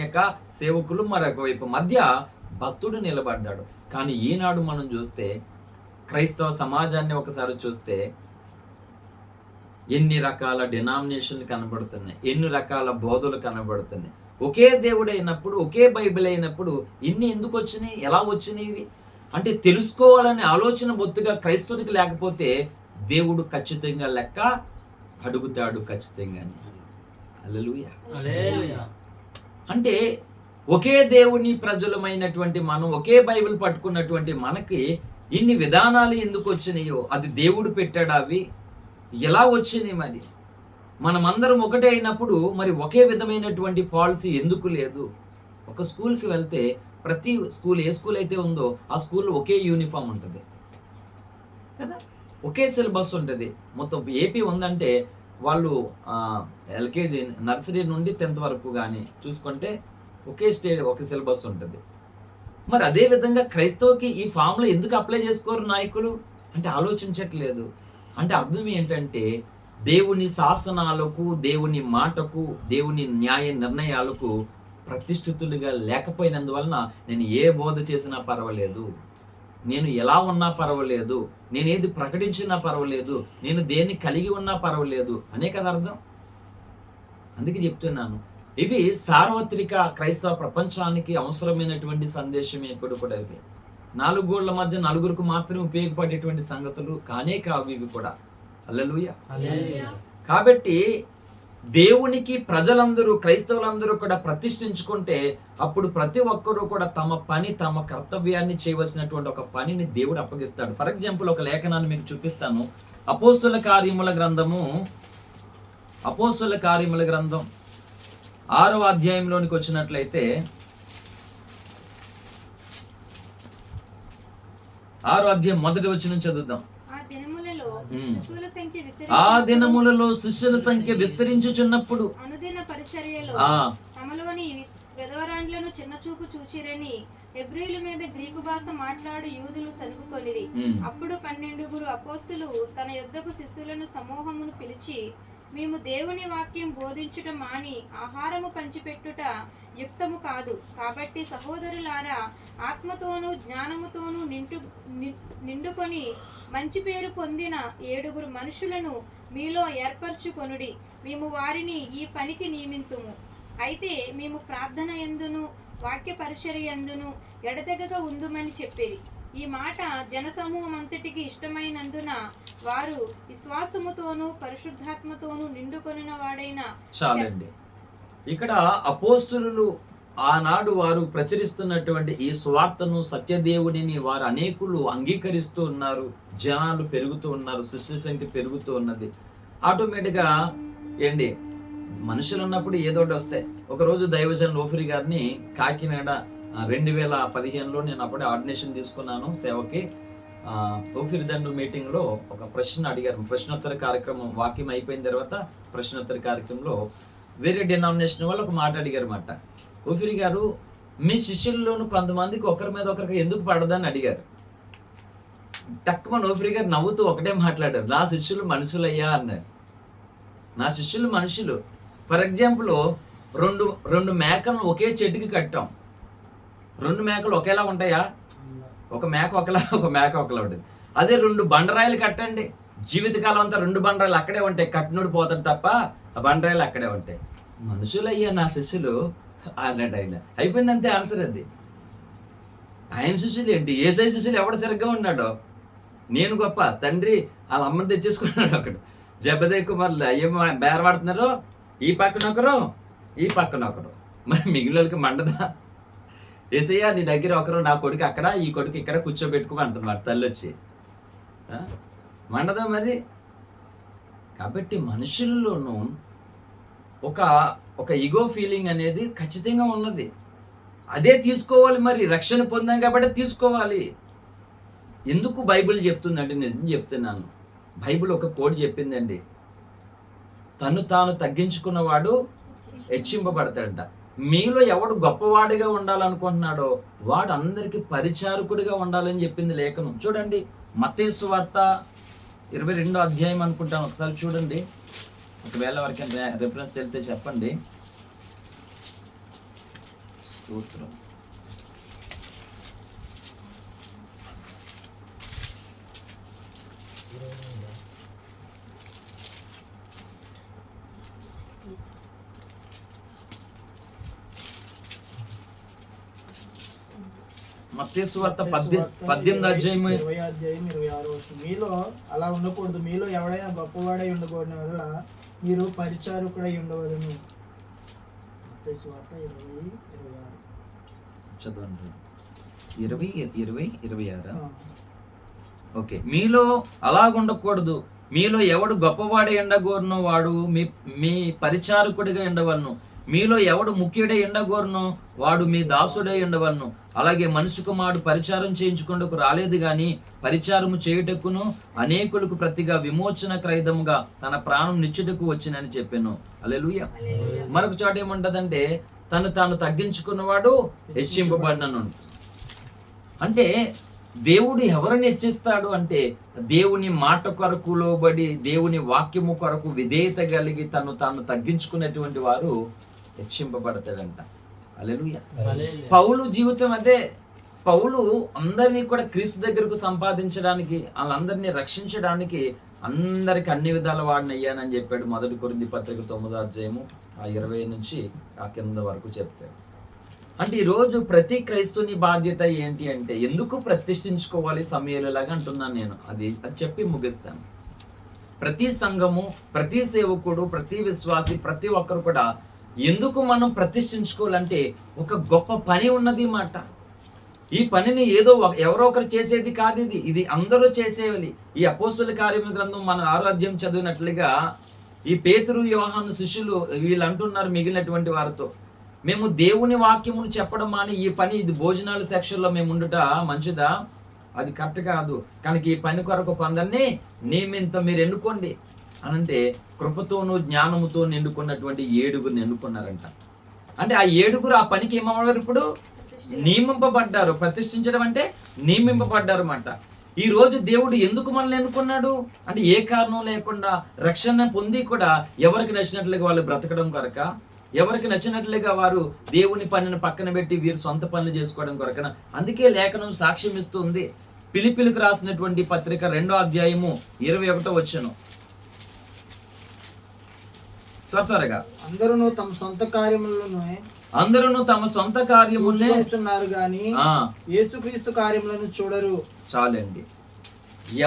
యొక్క సేవకులు మరొక వైపు మధ్య భక్తుడు నిలబడ్డాడు. కానీ ఈనాడు మనం చూస్తే క్రైస్తవ సమాజాన్ని ఒకసారి చూస్తే ఎన్ని రకాల డినామినేషన్లు కనబడుతున్నాయి, ఎన్ని రకాల బోధలు కనబడుతున్నాయి. ఒకే దేవుడు అయినప్పుడు, ఒకే బైబిల్ అయినప్పుడు ఇన్ని ఎందుకు వచ్చినాయి, ఎలా వచ్చినాయి అంటే తెలుసుకోవాలనే ఆలోచన బొత్తుగా క్రైస్తవునికి లేకపోతే దేవుడు ఖచ్చితంగా లెక్క అడుగుతాడు ఖచ్చితంగా. హల్లెలూయా. అంటే ఒకే దేవుని ప్రజలమైనటువంటి మనం, ఒకే బైబిల్ పట్టుకున్నటువంటి మనకి ఇన్ని విధానాలు ఎందుకు వచ్చినాయో, అది దేవుడు పెట్టాడు. అవి ఎలా వచ్చినాయి? మరి మనమందరం ఒకటే అయినప్పుడు మరి ఒకే విధమైనటువంటి పాలసీ ఎందుకు లేదు? ఒక స్కూల్కి వెళ్తే ప్రతి స్కూల్ ఏ స్కూల్ అయితే ఉందో ఆ స్కూల్లో ఒకే యూనిఫామ్ ఉంటుంది కదా, ఒకే సిలబస్ ఉంటుంది. మొత్తం ఏపీ ఉందంటే వాళ్ళు ఎల్కేజీ నర్సరీ నుండి 10th వరకు కానీ చూసుకుంటే ఒకే ఒక సిలబస్ ఉంటుంది. మరి అదే విధంగా క్రైస్తవుకి ఈ ఫామ్లో ఎందుకు అప్లై చేసుకోరు నాయకులు అంటే ఆలోచించట్లేదు. అంటే అర్థం ఏంటంటే దేవుని శాసనాలకు, దేవుని మాటకు, దేవుని న్యాయ నిర్ణయాలకు ప్రతిష్ఠితులుగా లేకపోయినందువలన నేను ఏ బోధ చేసినా పర్వాలేదు, నేను ఎలా ఉన్నా పర్వాలేదు, నేను ఏది ప్రకటించినా పర్వాలేదు, నేను దేన్ని కలిగి ఉన్నా పర్వాలేదు అనే కదా అర్థం. అందుకే చెప్తున్నాను, ఇవి సార్వత్రిక క్రైస్తవ ప్రపంచానికి అవసరమైనటువంటి సందేశం. ఎప్పుడు కూడా ఇవి 4 గోళ్ల మధ్య నలుగురికి మాత్రమే ఉపయోగపడేటువంటి సంగతులు కానే కావు ఇవి కూడా. హల్లెలూయా. కాబట్టి దేవునికి ప్రజలందరూ, క్రైస్తవులందరూ కూడా ప్రతిష్ఠించుకుంటే అప్పుడు ప్రతి ఒక్కరూ కూడా తమ పని, తమ కర్తవ్యాన్ని చేయవలసినటువంటి ఒక పనిని దేవుడు అప్పగిస్తాడు. ఫర్ ఎగ్జాంపుల్ ఒక లేఖనాన్ని మీకు చూపిస్తాను. అపోస్తుల కార్యముల గ్రంథం 6వ అధ్యాయంలోనికి వచ్చినట్లయితే 6వ అధ్యాయం 1వ వచనం చదువుదాం. ఆ దినములలో శిష్యుల సంఖ్య విస్తరించుచున్నప్పుడు అనుదిన పరిచర్యలో తమలోని విధవరాండ్లను చిన్న చూపు చూచిరని హెబ్రీయుల మీద గ్రీకు భాష మాట్లాడు యూదులు సనుగుకొనిరి. అప్పుడు 12 అపోస్తులు తన యొద్దకు శిష్యులను సమూహమును పిలిచి, మేము దేవుని వాక్యం బోధించుట మాని ఆహారము పంచిపెట్టుట యుక్తము కాదు. కాబట్టి సహోదరులారా, ఆత్మతోనూ జ్ఞానముతోనూ నిండుకొని మంచి పేరు పొందిన 7 మనుషులను మీలో ఏర్పరచుకొనుడి. మేము వారిని ఈ పనికి నియమింతుము. అయితే మేము ప్రార్థన యందును వాక్య పరిచర్య యందును ఎడతెగక ఉందుమని చెప్పిరి. ఈ మాట జనసమూహం అంతటికి ఇష్టమైనందున వారు విశ్వాసముతోనూ పరిశుద్ధాత్మతోనూ నిండుకొనిన వాడైన. చాలండి. ఇక్కడ అపోస్తలులు ఆనాడు వారు ప్రచురిస్తున్నటువంటి ఈ స్వార్థను, సత్యదేవుడిని వారు అనేకులు అంగీకరిస్తూ ఉన్నారు. జనాలు పెరుగుతూ ఉన్నారు, శిష్యుల సంఖ్య పెరుగుతూ ఉన్నది. ఆటోమేటిక్గా ఏంటి, మనుషులు ఉన్నప్పుడు ఏదో ఒకటి వస్తాయి. ఒకరోజు దైవజన్ లోఫ్రీ గారిని కాకినాడ 2015లో నేను అప్పుడే ఆర్డినేషన్ తీసుకున్నాను సేవకి. లోఫ్రీ దండు మీటింగ్లో ఒక ప్రశ్న అడిగారు. ప్రశ్నోత్తర కార్యక్రమం వాక్యం అయిపోయిన తర్వాత ప్రశ్నోత్తర కార్యక్రమంలో వేరే డినామినేషన్ వాళ్ళు ఒక మాట అడిగారు అన్నమాట. లోఫ్రీ గారు, మీ శిష్యుల్లోనూ కొంతమందికి ఒకరి మీద ఒకరికి ఎందుకు పడదని అడిగారు. టక్కుమ లోఫ్రీ గారు నవ్వుతూ ఒకటే మాట్లాడారు, నా శిష్యులు మనుషులయ్యా అన్నారు. నా శిష్యులు మనుషులు. ఫర్ ఎగ్జాంపుల్, రెండు మేకలను ఒకే చెట్టుకి కట్టాం. 2 మేకలు ఒకేలా ఉంటాయా? ఒక మేక ఒకలా, ఒక మేక ఒకలా ఉంటుంది. అదే 2 బండరాయిలు కట్టండి, జీవితకాలం అంతా 2 బండరాయిలు అక్కడే ఉంటాయి, కట్టినోడు పోతాడు తప్ప ఆ బండరాయిలు అక్కడే ఉంటాయి. మనుషులయ్యా నా శిష్యులు అన్నట్టు ఆయన అయిపోయింది, అంతే ఆన్సర్. అది ఆయన శిష్యులు ఏంటి, ఏసై శిష్యులు ఎవడ సరిగ్గా ఉన్నాడో, నేను గొప్ప, తండ్రి వాళ్ళ అమ్మని తెచ్చేసుకున్నాడు. అక్కడ జబదయ్ కుమారులు అయ్యో బేరవాడుతున్నారు, ఈ పక్కన ఒకరు ఈ పక్కన ఒకరు, మరి మిగిలినకి మండదా? ఏసయ్య నీ దగ్గర ఒకరు, నా కొడుకు అక్కడ, ఈ కొడుకు ఇక్కడ కూర్చోబెట్టుకోమంటున్నారు తల్లి వచ్చి, మండదా మరి? కాబట్టి మనుషుల్లోనూ ఒక ఈగో ఫీలింగ్ అనేది ఖచ్చితంగా ఉన్నది. అదే తీసుకోవాలి. మరి రక్షణ పొందాం కాబట్టి తీసుకోవాలి. ఎందుకు బైబిల్ చెప్తుందంటే, నేను చెప్తున్నాను, బైబిల్ ఒక కోడ్ చెప్పిందండి, తను తాను తగ్గించుకున్నవాడు హెచ్చింపబడతాడంట. మీలో ఎవడు గొప్పవాడిగా ఉండాలనుకుంటున్నాడో వాడు అందరికి పరిచారకుడిగా ఉండాలని చెప్పింది లేఖనం. చూడండి, మత్తయి సువార్త 22వ అధ్యాయం అనుకుంటాను, ఒకసారి చూడండి. ఒకవేళ ఎవరికైనా రిఫరెన్స్ తెలితే చెప్పండి. స్తోత్రం. మత్తయి సువార్త 18వ అధ్యాయం 26 మీలో అలా ఉండకూడదు. మీలో ఎవడైనా గొప్పవాడై ఉండకూడని వల్ల మీరు పరిచారకుడై ఉండవలను. మత్తయి సువార్త 20:26 చదవండి. 20:26. ఓకే. మీలో అలాగుండకూడదు. మీలో ఎవడు గొప్పవాడై ఉండగోరునో వాడు మీ పరిచారకుడిగా ఉండవలను. మీలో ఎవడు ముఖ్యుడై ఉండగోరునో వాడు మీ దాసుడై ఉండవలను. అలాగే మనిషి కుమారుడు పరిచారం చేయించుకుంటకు రాలేదు గాని పరిచారము చేయుటకును అనేకులకు ప్రతిగా విమోచన క్రయదముగా తన ప్రాణం నిచ్చుటకు వచ్చినని చెప్పాను. హల్లెలూయా. మరొక చోట ఏముంటదంటే, తను తాను తగ్గించుకున్నవాడు హెచ్చింపబడినను. అంటే దేవుడు ఎవరిని హెచ్చిస్తాడు అంటే, దేవుని మాట కొరకు లోబడి దేవుని వాక్యము కొరకు విధేయత కలిగి తాను తగ్గించుకున్నటువంటి వారు హెచ్చింపబడతాడంట. హల్లెలూయా. పౌలు జీవితం అదే. పౌలు అందరినీ కూడా క్రీస్తు దగ్గరకు సంపాదించడానికి, వాళ్ళందరినీ రక్షించడానికి అందరికి అన్ని విధాల వాడిని అయ్యానని చెప్పాడు. 1 కొరింథీ పత్రిక 9వ అధ్యాయము 20 నుంచి ఆ కింద వరకు చెప్తాడు. అంటే ఈరోజు ప్రతి క్రైస్తుని బాధ్యత ఏంటి అంటే, ఎందుకు ప్రతిష్ఠించుకోవాలి సమయాలలాగా అంటున్నాను నేను. అది చెప్పి ముగిస్తాను. ప్రతి సంఘము, ప్రతి సేవకుడు, ప్రతి విశ్వాసి, ప్రతి ఒక్కరు కూడా ఎందుకు మనం ప్రతిష్ఠించుకోవాలంటే, ఒక గొప్ప పని ఉన్నది మాట. ఈ పనిని ఏదో ఎవరో ఒకరు చేసేది కాదు, ఇది అందరూ చేసేయాలి. ఈ అపోస్తుల కార్యముల గ్రంథం మనం 6వ అధ్యాయం చదివినట్లుగా ఈ పేతురు, యోహాను శిష్యులు వీళ్ళు అంటున్నారు మిగిలినటువంటి వారితో, మేము దేవుని వాక్యమును చెప్పడం అని ఈ పని, ఇది భోజనాల సెక్షన్లో మేము ఉండుట మంచిదా? అది కరెక్ట్ కాదు. కనుక ఈ పని కొరకు కొందరిని నియమింతో మీరు ఎన్నుకోండి అని అంటే, కృపతోనూ జ్ఞానముతో నిండుకున్నటువంటి 7గురిని ఎన్నుకున్నారంట. అంటే ఆ 7గురు ఆ పనికి ఏమవ్వరు, ఇప్పుడు నియమింపబడ్డారు. ప్రతిష్ఠించడం అంటే నియమింపబడ్డారు అన్నమాట. ఈ రోజు దేవుడు ఎందుకు మనల్ని ఎన్నుకున్నాడు అంటే, ఏ కారణం లేకుండా రక్షణ పొంది కూడా ఎవరికి నచ్చినట్లుగా వాళ్ళు బ్రతకడం కొరక, ఎవరికి నచ్చినట్లుగా వారు దేవుని పనిని పక్కన పెట్టి వీరు సొంత పనులు చేసుకోవడం కొరకన. అందుకే లేఖనం సాక్ష్యం ఇస్తుంది. ఫిలిప్పీలకు రాసినటువంటి పత్రిక 2వ అధ్యాయము 21వ వచనం. త్వరగా. అందరూ తమ సొంత కార్యములనే చూచుచున్నారు గాని యేసుక్రీస్తు కార్యములను చూడరు. చాలండి.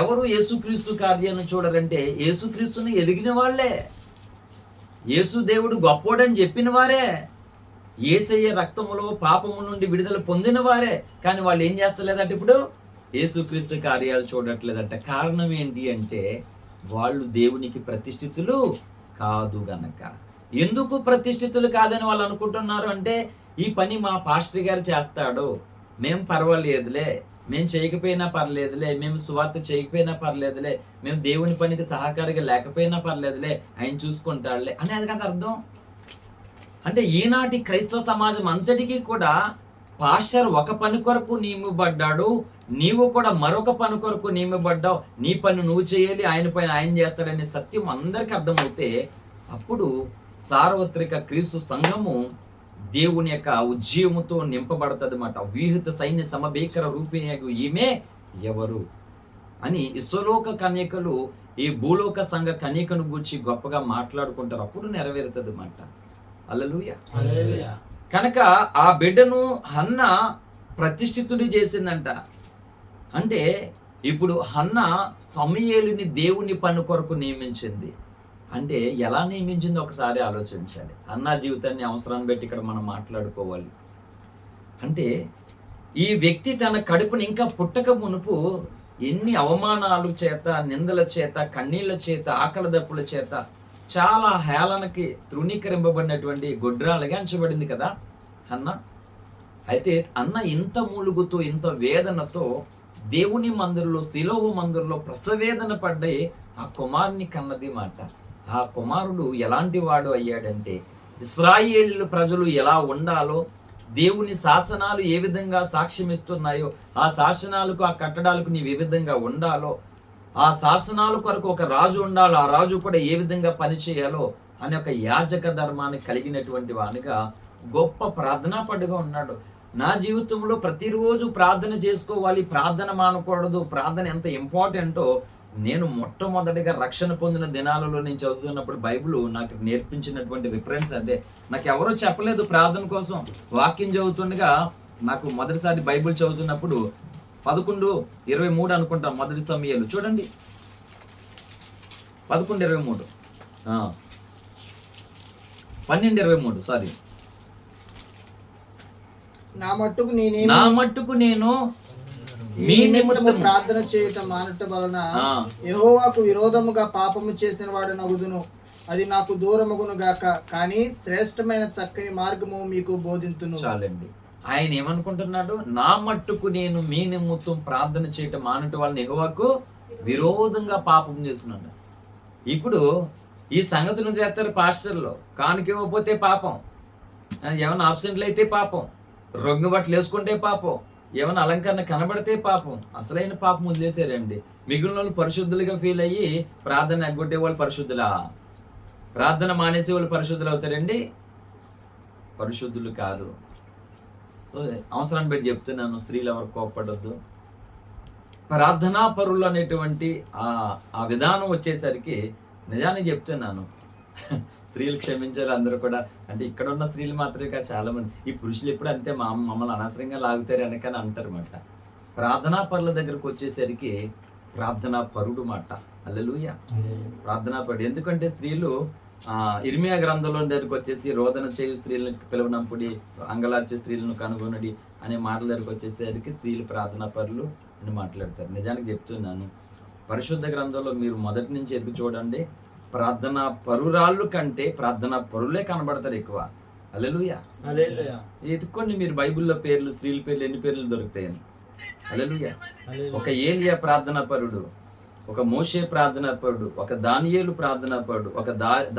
ఎవరు యేసుక్రీస్తు కార్యాలను చూడరంటే, యేసుక్రీస్తుని ఎదిగిన వాళ్ళే, యేసు దేవుడు గొప్పోడని చెప్పిన వారే, యేసయ్య రక్తములో పాపము నుండి విడుదల పొందిన వారే. కానీ వాళ్ళు ఏం చేస్తలేదంటే, ఇప్పుడు యేసుక్రీస్తు కార్యాలు చూడట్లేదంట. కారణం ఏంటి అంటే, వాళ్ళు దేవునికి ప్రతిష్ఠితులు కాదు గనక. ఎందుకు ప్రతిష్ఠితులు కాదని వాళ్ళు అనుకుంటున్నారు అంటే, ఈ పని మా పాస్టర్ గారు చేస్తాడు, మేము పర్వాలేదులే, మేము చేయకపోయినా పర్లేదులే, మేము సువార్త చేయకపోయినా పర్లేదులే, మేము దేవుని పనికి సహకారిగా లేకపోయినా పర్లేదులే, ఆయన చూసుకుంటాడులే అని అది కదా అర్థం. అంటే ఈనాటి క్రైస్తవ సమాజం అంతటికీ కూడా పాస్టర్ ఒక పని కొరకు నియమింపబడ్డాడు, నీవు కూడా మరొక పని కొరకు నియమింపబడ్డావు, నీ పని నువ్వు చేయాలి, ఆయన పైన ఆయన చేస్తాడనే సత్యం అందరికీ అర్థమవుతే అప్పుడు సార్వత్రిక క్రీస్తు సంఘము దేవుని యొక్క ఉజ్జీవముతో నింపబడుతుంది అన్నమాట. వ్యూహిత సైన్య సమభీకర రూపిణి ఈమె ఎవరు అని ఇస్వలోక కన్యకలు ఈ భూలోక సంఘ కన్యకను గూర్చి గొప్పగా మాట్లాడుకుంటారు. అప్పుడు నెరవేరుతుంది అన్నమాట. హల్లెలూయా. కనుక ఆ బిడ్డను హన్న ప్రతిష్ఠితుడి చేసిందంట. అంటే ఇప్పుడు హన్న సమూయేలుని దేవుని పని కొరకు నియమించింది. అంటే ఎలా నియమించిందో ఒకసారి ఆలోచించాలి. హన్నా జీవితాన్ని అవసరాన్ని బట్టి ఇక్కడ మనం మాట్లాడుకోవాలి. అంటే ఈ వ్యక్తి తన కడుపుని ఇంకా పుట్టక మునుపు ఎన్ని అవమానాల చేత, నిందల చేత, కన్నీళ్ల చేత, ఆకలి దప్పుల చేత చాలా హేళనకి తృణీకరింపబడినటువంటి గొడ్రాలుగా అంచబడింది కదా అన్న. అయితే అన్న ఇంత మూలుగుతూ, ఇంత వేదనతో దేవుని మందిరంలో, శిలోహు మందిరంలో ప్రసవేదన పడ్డే ఆ కుమారుని కన్నది మాట. ఆ కుమారుడు ఎలాంటి వాడు అయ్యాడంటే, ఇశ్రాయేలు ప్రజలు ఎలా ఉండాలో, దేవుని శాసనాలు ఏ విధంగా సాక్ష్యం ఇస్తున్నాయో, ఆ శాసనాలకు ఆ కట్టడాలకు నీవు ఏ విధంగా ఉండాలో, ఆ శాసనాల కొరకు ఒక రాజు ఉండాలో, ఆ రాజు కూడా ఏ విధంగా పనిచేయాలో అనే ఒక యాజక ధర్మాన్ని కలిగినటువంటి వానిగా గొప్ప ప్రార్థనాపరుడుగా ఉన్నాడు. నా జీవితంలో ప్రతిరోజు ప్రార్థన చేసుకోవాలి, ప్రార్థన మానకూడదు, ప్రార్థన ఎంత ఇంపార్టెంటో నేను మొట్టమొదటిగా రక్షణ పొందిన దినాలలో నేను చదువుతున్నప్పుడు బైబిల్ నాకు నేర్పించినటువంటి రిఫరెన్స్ అదే. నాకు ఎవరో చెప్పలేదు ప్రార్థన కోసం. వాక్యం చదువుతుండగా నాకు మొదటిసారి బైబిల్ చదువుతున్నప్పుడు 11:23 అనుకుంటాం, మొదటి సమయాలు చూడండి, 11:23 12:23 సారీ. నా మట్టుకు నేను మీ నిమిత్తము ప్రార్థన చేయటం మానట వలన యెహోవాకు విరోధముగా పాపము చేసిన వాడు నగుదును, అది నాకు దూరమగును గాక, కానీ శ్రేష్టమైన చక్కని మార్గము మీకు బోధింతును. చాలండి. ఆయన ఏమనుకుంటున్నాడు? నా మట్టుకు నేను మీ నిమిత్తం ప్రార్థన చేయటం మానట వలన యెహోవాకు విరోధంగా పాపం చేస్తున్నాడు. ఇప్పుడు ఈ సంగతులు చేస్తారు పాస్టర్లో. కానుక ఇవ్వకపోతే పాపం, ఏమైనా ఆబ్సెంట్లు అయితే పాపం, రొంగు బట్టలు వేసుకుంటే పాపం, ఏమైనా అలంకరణ కనబడితే పాపం. అసలైన పాపం వదిలేశారండి. మిగిలిన వాళ్ళు పరిశుద్ధులుగా ఫీల్ అయ్యి ప్రార్థన ఎగ్గొట్టే వాళ్ళు పరిశుద్ధులా? ప్రార్థన మానేసే వాళ్ళు పరిశుద్ధులు అవుతారండి? పరిశుద్ధులు కాదు. సో అవసరాన్ని బట్టి చెప్తున్నాను, స్త్రీలు ఎవరు కోప్పడొద్దు. ప్రార్థనా పరులు అనేటువంటి ఆ విధానం వచ్చేసరికి నిజానికి చెప్తున్నాను, స్త్రీలు క్షమించారు అందరూ కూడా. అంటే ఇక్కడ ఉన్న స్త్రీలు మాత్రమే కాదు, చాలా మంది ఈ పురుషులు ఎప్పుడు అంతే మమ్మల్ని అనవసరంగా లాగుతారు అనకని అంటారు అన్నమాట. ప్రార్థనా పరుల దగ్గరకు వచ్చేసరికి ప్రార్థనా పరుడు మాట. హల్లెలూయా. ప్రార్థనా పరుడు. ఎందుకంటే స్త్రీలు ఇర్మియా గ్రంథంలో దగ్గరికి వచ్చేసి రోదన చేయు స్త్రీలను పిలవనంపుడి, అంగలార్చే స్త్రీలను కనుగొనడి అనే మాటల దగ్గరకు వచ్చేసరికి స్త్రీలు ప్రార్థనా పరులు అని మాట్లాడతారు. నిజానికి చెప్తున్నాను, పరిశుద్ధ గ్రంథంలో మీరు మొదటి నుంచి ఎదుగు చూడండి, ప్రార్థనా పరురాళ్ళు కంటే ప్రార్థనా పరులే కనబడతారు ఎక్కువ. హల్లెలూయా. ఎత్తుక్కోండి మీరు బైబిల్లో పేర్లు, స్త్రీల పేర్లు ఎన్ని పేర్లు దొరుకుతాయని. హల్లెలూయా. ఒక ఏలియా ప్రార్థనా పరుడు, ఒక మోషే ప్రార్థనా పరుడు, ఒక దానియేలు ప్రార్థనా పరుడు, ఒక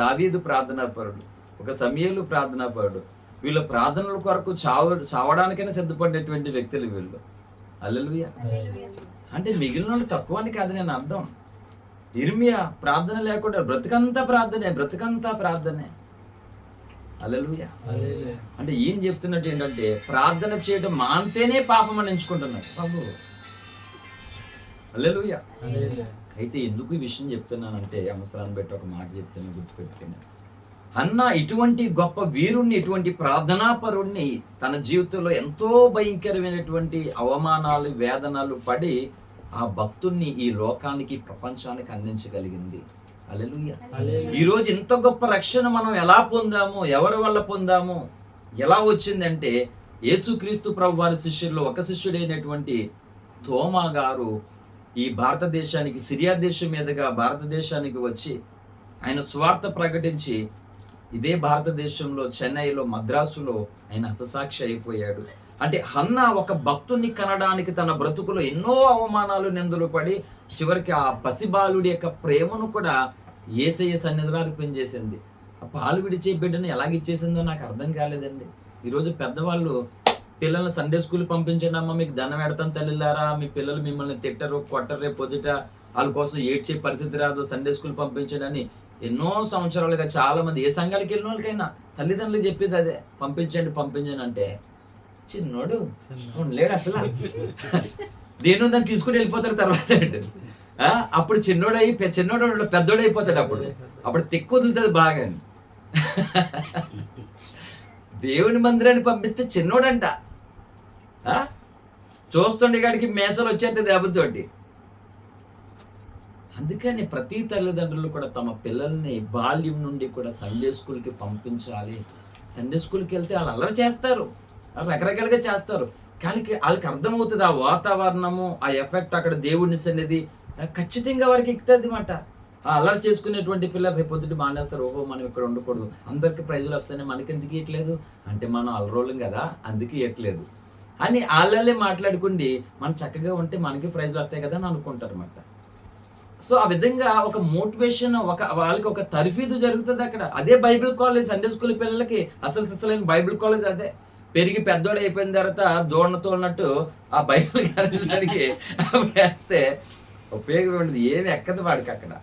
దావీదు ప్రార్థనా పరుడు, ఒక సమూయేలు ప్రార్థనా పరుడు. వీళ్ళ ప్రార్థనల కొరకు చావడానికైనా సిద్ధపడేటువంటి వ్యక్తులు వీళ్ళు. హల్లెలూయా. అంటే మిగిలిన వాళ్ళు తక్కువ అని కాదు నేను అర్థం. ఇర్మియా ప్రార్థన లేకుండా బ్రతుకంతా ప్రార్థనే. హల్లెలూయా. అంటే ఏం చెప్తున్నట్టు ఏంటంటే ప్రార్థన చేయడం మాంతేనే పాపం అని ఎంచుకుంటున్నారు ప్రభు. హల్లెలూయా. అయితే ఎందుకు ఈ విషయం చెప్తున్నానంటే అవసరాన్ని బట్టి ఒక మాట చెప్తాను, గుర్తుపెట్టుకుని. అన్న ఇటువంటి గొప్ప వీరుణ్ణి, ఇటువంటి ప్రార్థనాపరుణ్ణి తన జీవితంలో ఎంతో భయంకరమైనటువంటి అవమానాలు, వేదనలు పడి ఆ భక్తుణ్ణి ఈ లోకానికి, ప్రపంచానికి అందించగలిగింది. హల్లెలూయా. ఈరోజు ఇంత గొప్ప రక్షణ మనం ఎలా పొందాము, ఎవరి వల్ల పొందాము, ఎలా వచ్చిందంటే యేసుక్రీస్తు ప్రభు వారి శిష్యుల్లో ఒక శిష్యుడైనటువంటి తోమా గారు ఈ భారతదేశానికి, సిరియా దేశం మీదుగా భారతదేశానికి వచ్చి ఆయన స్వార్థ ప్రకటించి ఇదే భారతదేశంలో, చెన్నైలో, మద్రాసులో ఆయన హతసాక్షి అయిపోయాడు. అంటే హన్న ఒక భక్తుని కనడానికి తన బ్రతుకులో ఎన్నో అవమానాలు, నిందలు పడి చివరికి ఆ పసిబాలుడి యొక్క ప్రేమను కూడా యేసయ్య సన్నిధిలో అర్పించేసింది. ఆ పాలు విడిచే బిడ్డను ఎలాగిచ్చేసిందో నాకు అర్థం కాలేదండి. ఈరోజు పెద్దవాళ్ళు పిల్లల్ని సండే స్కూల్ పంపించండి అమ్మ, మీకు దండం పెడతాను తల్లిలారా, మీ పిల్లలు మిమ్మల్ని తిట్టరు, కొట్టరు, రేపు పొద్దుట వాళ్ళ కోసం ఏడ్చే పరిస్థితి రాదు, సండే స్కూల్ పంపించండి అని ఎన్నో సంవత్సరాలుగా చాలా మంది ఏ సంఘాలకు వెళ్ళిన వాళ్ళకైనా తల్లిదండ్రులకు చెప్పేది అదే, పంపించండి అంటే చిన్నోడు లేడు అసలు. దేని దాన్ని తీసుకుని వెళ్ళిపోతాడు తర్వాత. అప్పుడు చిన్నోడు పెద్దోడు అయిపోతాడు. అప్పుడు తెక్కు వదులుతుంది బాగా. దేవుని మందిరాన్ని పంపిస్తే చిన్నోడంట, చూస్తుండే కాడికి మేసలు వచ్చేది దెబ్బతోటి. అందుకని ప్రతి తల్లిదండ్రులు కూడా తమ పిల్లల్ని బాల్యం నుండి కూడా సండే స్కూల్కి పంపించాలి. సండే స్కూల్కి వెళ్తే వాళ్ళు అల్లరి చేస్తారు, రకరకాలుగా చేస్తారు, కానీ వాళ్ళకి అర్థమవుతుంది ఆ వాతావరణము, ఆ ఎఫెక్ట్, అక్కడ దేవుడిని అనేది ఖచ్చితంగా వారికి ఎక్కుతుంది అన్నమాట. ఆ అల్లరి చేసుకునేటువంటి పిల్లలు రేపు పొద్దుట మానేస్తారు. ఓహో మనం ఇక్కడ ఉండకూడదు, అందరికి ప్రైజులు వస్తాయని మనకి ఎందుకు ఇవ్వట్లేదు అంటే మనం అల్లరోళ్ళం కదా అందుకే ఇవ్వట్లేదు అని వాళ్ళే మాట్లాడుకుండి మనం చక్కగా ఉంటే మనకి ప్రైజులు వస్తాయి కదా అని అనుకుంటారు అన్నమాట. సో ఆ విధంగా ఒక మోటివేషన్, వాళ్ళకి ఒక తర్ఫీదు జరుగుతుంది అక్కడ. అదే బైబిల్ కాలేజ్, సండే స్కూల్ పిల్లలకి అసలు సిసలైన బైబిల్ కాలేజ్ అదే. పెరిగి పెద్దోడు అయిపోయిన తర్వాత దూడనతో ఉన్నట్టు ఆ బైబిల్ కాలేజీకి వేస్తే ఉపయోగం ఉండదు, ఏమి ఎక్కదు వాడికి అక్కడ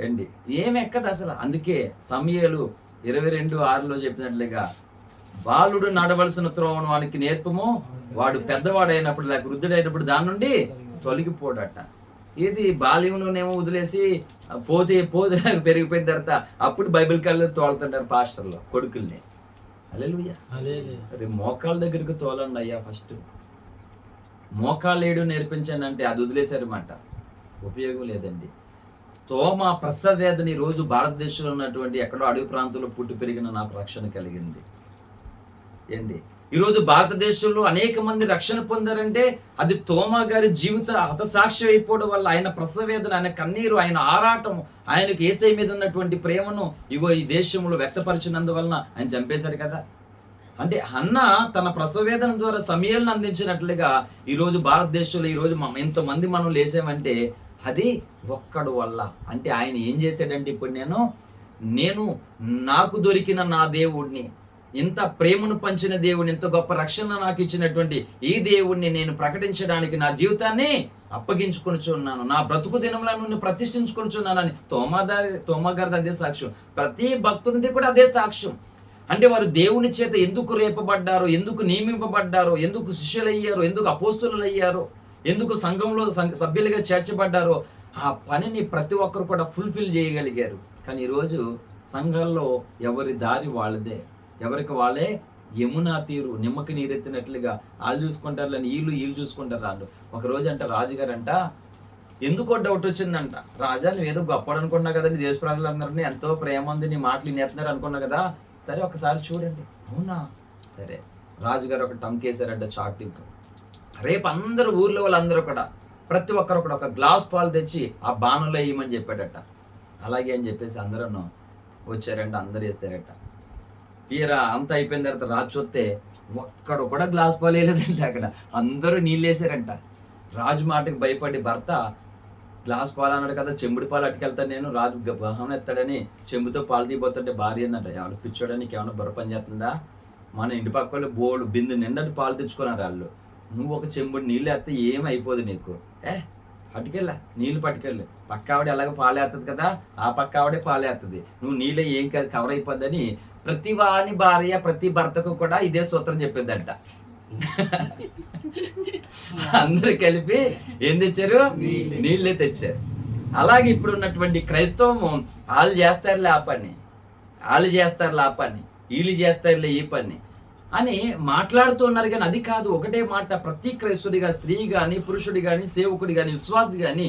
ఏంటి, ఏమి ఎక్కదు అసలు. అందుకే సమూయేలు 22:6 చెప్పినట్లుగా బాలుడు నడవలసిన త్రోవను వానికి నేర్పము, వాడు పెద్దవాడైనప్పుడు లేక వృద్ధుడైనప్పుడు దాని నుండి తొలగిపోడట. ఇది బాల్యంలోనేమో వదిలేసి పోతే పెరిగిపోయిన తర్వాత అప్పుడు బైబిల్ కాళ్ళు తోలుతుంటారు పాస్టర్లు కొడుకుల్ని. హల్లెలూయా. అరే మోకాళ్ళ దగ్గరికి తోలండి అయ్యా, ఫస్ట్ మోకాళ్ళు ఏడు నేర్పించండి అంటే అది వదిలేశారన్నమాట, ఉపయోగం లేదండి. తోమ ప్రసవ వేదన ఈ రోజు భారతదేశంలో ఉన్నటువంటి ఎక్కడో అడవి ప్రాంతంలో పుట్టి పెరిగిన నాకు రక్షణ కలిగింది ఏంటి. ఈరోజు భారతదేశంలో అనేక మంది రక్షణ పొందారంటే అది తోమా గారి జీవిత హతసాక్ష్యం అయిపోవడం వల్ల. ఆయన ప్రసవ వేదన, ఆయన కన్నీరు, ఆయన ఆరాటం, ఆయనకు యేసయ్య మీద ఉన్నటువంటి ప్రేమను ఇగో ఈ దేశంలో వ్యక్తపరిచినందువలన ఆయన చంపేశారు కదా. అంటే హన్న తన ప్రసవ వేదన ద్వారా సమూయేలును అందించినట్లుగా ఈరోజు భారతదేశంలో ఈరోజు ఎంతమంది మనం లేసామంటే అది ఒక్కడు వల్ల. అంటే ఆయన ఏం చేశాడంటే ఇప్పుడు నేను నాకు దొరికిన నా దేవుడిని, ఇంత ప్రేమను పంచిన దేవుడిని, ఇంత గొప్ప రక్షణ నాకు ఇచ్చినటువంటి ఈ దేవుడిని నేను ప్రకటించడానికి నా జీవితాన్ని అప్పగించుకొనిచున్నాను, నా బ్రతుకు దినములను ప్రతిష్ఠించుకొనిచున్నానని తోమా గారిది అదే సాక్ష్యం. ప్రతి భక్తునిది కూడా అదే సాక్ష్యం. అంటే వారు దేవుని చేత ఎందుకు రేపబడ్డారో, ఎందుకు నియమింపబడ్డారో, ఎందుకు శిష్యులయ్యారో, ఎందుకు అపోస్తులు అయ్యారో, ఎందుకు సంఘంలో సభ్యులుగా చేర్చబడ్డారో ఆ పనిని ప్రతి ఒక్కరు కూడా ఫుల్ఫిల్ చేయగలిగారు. కానీ ఈరోజు సంఘాల్లో ఎవరి దారి వాళ్ళదే, ఎవరికి వాళ్ళే యమునా తీరు నిమ్మకి నీరెత్తినట్లుగా వాళ్ళు చూసుకుంటారు, లేని వీళ్ళు చూసుకుంటారు. వాళ్ళు ఒకరోజు అంట రాజుగారు అంట ఎందుకో డౌట్ వచ్చిందంట, రాజా నువ్వు ఏదో గొప్పడు అనుకున్నా కదా, నీ దేశ ప్రజలందరినీ ఎంతో ప్రేమ ఉంది, నీ మాటలు నేస్తున్నారు అనుకున్నా కదా, సరే ఒకసారి చూడండి. అవునా సరే. రాజుగారు ఒక టంకేశారంట చాటింపు. రేపు అందరూ ఊర్లో వాళ్ళందరూ కూడా ప్రతి ఒక్కరు కూడా ఒక గ్లాస్ పాలు తెచ్చి ఆ బాణంలో వేయమని చెప్పాడట. అలాగే అని చెప్పేసి అందరూ వచ్చారంట, అందరూ వేసారట. తీరా అంతా అయిపోయిన తర్వాత రాజు చూస్తే ఒక్కడు కూడా గ్లాస్ పాలు వేయలేదంట, అక్కడ అందరూ నీళ్ళు వేసారంట. రాజు మాటకి భయపడి భర్త గ్లాస్ పాలు అన్నాడు కదా, చెంబుడు పాలు అట్టుకెళ్తాను నేను, రాజు గహం ఎత్తాడని చెంబుతో పాలు తీయబోతుంటే భార్య ఏందంట, ఎవడు పిచ్చోడానికి ఏమన్నా బుర్ర పని చేస్తుందా, మన ఇంటి పక్క వాళ్ళు బోర్డు బిందు నిండటి పాలు తెచ్చుకున్నారు వాళ్ళు, నువ్వు ఒక చెంబుడు నీళ్ళు వేస్తే ఏం అయిపోదు నీకు, పట్టుకెళ్ళా నీళ్ళు పట్టుకెళ్ళు, పక్క ఆవిడ ఎలాగ పాలు వేస్తుంది కదా, ఆ పక్క ఆవిడే పాలు వేస్తుంది, నువ్వు నీళ్ళే ఏం కవర్ అయిపోద్దని ప్రతి వాని భార్య ప్రతి భర్తకు కూడా ఇదే సూత్రం చెప్పేదంట. అందరు కలిపి ఏం తెచ్చారు, నీళ్ళే తెచ్చారు. అలాగే ఇప్పుడు ఉన్నటువంటి క్రైస్తవము వాళ్ళు చేస్తారులే ఆ పని, వాళ్ళు చేస్తారులే ఆ పని, వీళ్ళు చేస్తారులే ఈ పని అని మాట్లాడుతూ ఉన్నారు. కానీ అది కాదు, ఒకటే మాట. ప్రతి క్రైస్తుడిగా, స్త్రీ కానీ, పురుషుడి కానీ, సేవకుడి కానీ, విశ్వాసి కానీ,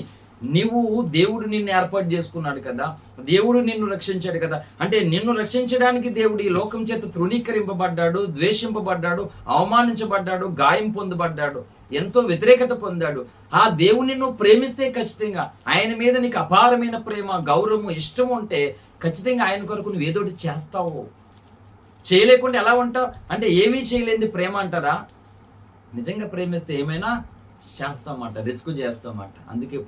నీవు దేవుడు నిన్ను ఏర్పాటు చేసుకున్నాడు కదా, దేవుడు నిన్ను రక్షించాడు కదా. అంటే నిన్ను రక్షించడానికి దేవుడు ఈ లోకం చేత తృణీకరింపబడ్డాడు, ద్వేషింపబడ్డాడు, అవమానించబడ్డాడు, గాయం పొందబడ్డాడు, ఎంతో వ్యతిరేకత పొందాడు. ఆ దేవుని నువ్వు ప్రేమిస్తే ఖచ్చితంగా ఆయన మీద నీకు అపారమైన ప్రేమ, గౌరవం, ఇష్టం ఉంటే ఖచ్చితంగా ఆయన కొరకు నువ్వు ఏదోటి చేస్తావు. చేయలేకుండా ఎలా ఉంటావు అంటే ఏమీ చేయలేంది ప్రేమ అంటారా? నిజంగా ప్రేమిస్తే ఏమైనా చేస్తామట, రిస్క్ చేస్తామట. అందుకే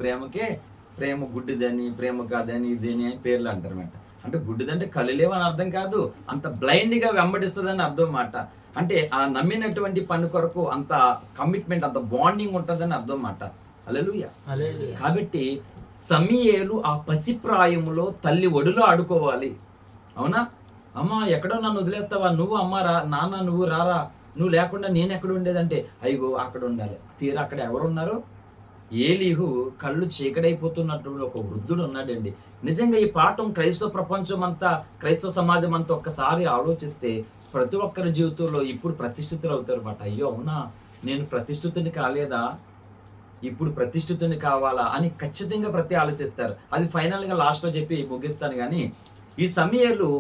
ప్రేమ గుడ్డిదని, ప్రేమ కాదని, ఇదని అని పేర్లు అంటారన్నమాట. అంటే గుడ్డిదంటే కళ్ళు లేవని అర్థం కాదు, అంత బ్లైండ్గా వెంబడిస్తుందని అర్థం అన్నమాట. అంటే ఆ నమ్మినటువంటి పని కొరకు అంత కమిట్మెంట్, అంత బాండింగ్ ఉంటుందని అర్థం అన్నమాట. హల్లెలూయా. కాబట్టి సమూయేలు ఆ పసిప్రాయములో తల్లి ఒడిలో ఆడుకోవాలి. అవునా, అమ్మ ఎక్కడో నన్ను వదిలేస్తావా, నువ్వు అమ్మ రా, నాన్న నువ్వు రారా, నువ్వు లేకుండా నేను ఎక్కడ ఉండేదంటే అయ్యో అక్కడ ఉండాలి. తీరా అక్కడ ఎవరున్నారు? ఏలీహు కళ్ళు చీకడైపోతున్నట్టు ఒక వృద్ధుడు ఉన్నాడండి. నిజంగా ఈ పాఠం క్రైస్తవ ప్రపంచం అంతా, క్రైస్తవ సమాజం అంతా ఒక్కసారి ఆలోచిస్తే ప్రతి ఒక్కరి జీవితంలో ఇప్పుడు ప్రతిష్ఠితులు అవుతారు అన్నమాట. అయ్యో అవునా, నేను ప్రతిష్ఠితుని కాలేదా, ఇప్పుడు ప్రతిష్ఠితుని కావాలా అని ఖచ్చితంగా ప్రతి ఆలోచిస్తారు. అది ఫైనల్గా లాస్ట్లో చెప్పి ముగిస్తాను. కానీ ఈ సమూయేలు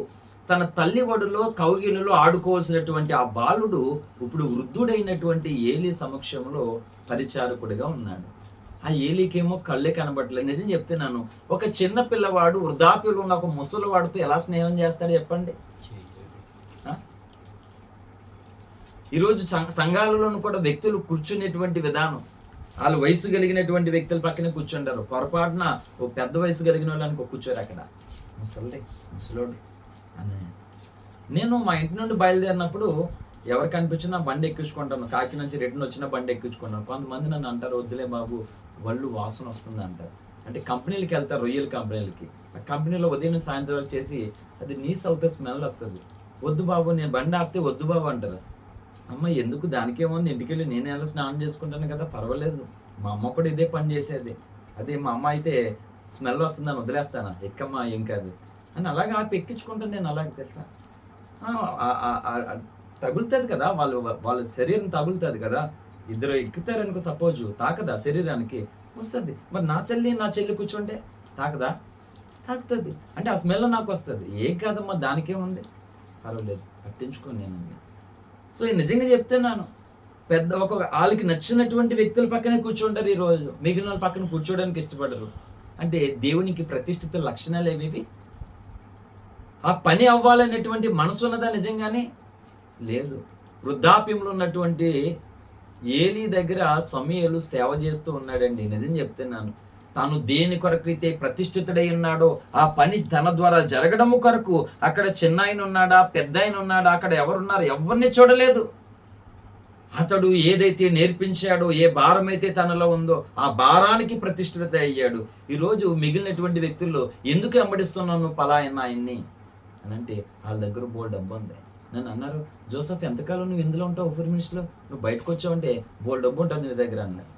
తన తల్లి ఒడిలో కౌగిలిలో ఆడుకోవాల్సినటువంటి ఆ బాలుడు ఇప్పుడు వృద్ధుడైనటువంటి ఏలీ సమక్షంలో పరిచారకుడిగా ఉన్నాడు. ఆ ఏలీకేమో కళ్ళే కనబడలేదు. నిజం చెప్తున్నాను, ఒక చిన్న పిల్లవాడు వృద్ధాప్యంలో ఉన్న ఒక ముసలివాడితో ఎలా స్నేహం చేస్తాడు చెప్పండి? ఈరోజు సంఘాలలోనూ కూడా వ్యక్తులు కూర్చునేటువంటి విధానం, వాళ్ళు వయసు కలిగినటువంటి వ్యక్తుల పక్కనే కూర్చుంటారు. పొరపాటున ఓ పెద్ద వయసు కలిగిన వాళ్ళు అనుకో కూర్చోరు అక్కడ. ముసలోడు అని. నేను మా ఇంటి నుండి బయలుదేరినప్పుడు ఎవరికి అనిపించినా బండి ఎక్కించుకుంటాను. కాకి నుంచి రిటర్న్ వచ్చిన బండి ఎక్కించుకుంటాను. కొంతమంది నన్ను అంటారు, వద్దులే బాబు వళ్ళు వాసన వస్తుంది అంటారు. అంటే కంపెనీలకి వెళ్తారు, రొయ్యల కంపెనీలకి. ఆ కంపెనీలో ఉదయం సాయంత్రం వరకు చేసి అది నీస్ అవుతుంది, స్మెల్ వస్తుంది. వద్దు బాబు, నేను బండి ఆపితే వద్దు బాబు అంటారు. అమ్మ ఎందుకు, దానికేముంది, ఇంటికి వెళ్ళి నేను ఎలా స్నానం చేసుకుంటాను కదా, పర్వాలేదు. మా అమ్మ కూడా ఇదే పని చేసేది. అదే మా అమ్మ అయితే స్మెల్ వస్తుందని వదిలేస్తాను, ఎక్కమ్మా ఏం కాదు అని అలాగే ఆపి ఎక్కించుకుంటాను. నేను అలాగే తెలుసా, తగులుతుంది కదా, వాళ్ళ శరీరం తగులుతుంది కదా. ఇద్దరు ఎక్కుతారనుకో సపోజు, తాకదా శరీరానికి, వస్తుంది. మరి నా తల్లి నా చెల్లి కూర్చుంటే తాకదా, తాకుతుంది. అంటే ఆ స్మెల్ నాకు వస్తుంది. ఏం కాదమ్మా, దానికేముంది, పర్వాలేదు, పట్టించుకోని నేను. సో నిజంగా చెప్తున్నాను, పెద్ద వాళ్ళకి నచ్చినటువంటి వ్యక్తుల పక్కనే కూర్చుంటారు ఈరోజు, మిగిలిన వాళ్ళ పక్కన కూర్చోడానికి ఇష్టపడరు. అంటే దేవునికి ప్రతిష్ఠిత లక్షణాలు ఏవేవి? ఆ పని అవ్వాలనేటువంటి మనసు ఉన్నదా నిజంగానే? లేదు. వృద్ధాప్యంలో ఉన్నటువంటి ఏలీ దగ్గర సమూయేలు సేవ చేస్తూ ఉన్నాడండి. నిజం చెప్తున్నాను, తాను దేని కొరకైతే ప్రతిష్ఠితుడై ఉన్నాడో ఆ పని తన ద్వారా జరగడము కొరకు అక్కడ చిన్న ఆయన ఉన్నాడా, పెద్ద ఆయన ఉన్నాడా, అక్కడ ఎవరున్నారు, ఎవరిని చూడలేదు. అతడు ఏదైతే నేర్పించాడో, ఏ భారం అయితే తనలో ఉందో ఆ భారానికి ప్రతిష్ఠిత అయ్యాడు. ఈరోజు మిగిలినటువంటి వ్యక్తుల్లో ఎందుకు వెంబడిస్తున్నాను పలాయన ఆయన్ని అని అంటే, వాళ్ళ దగ్గర బోల్డ్ డబ్బు ఉంది. నన్ను అన్నారు, జోసఫ్ ఎంతకాలం నువ్వు ఇందులో ఉంటావు, ఆఫర్ మినిస్ట్లో నువ్వు బయటకు వచ్చావంటే బోల్డ్ డబ్బు ఉంటుంది నీ దగ్గర అన్నారు.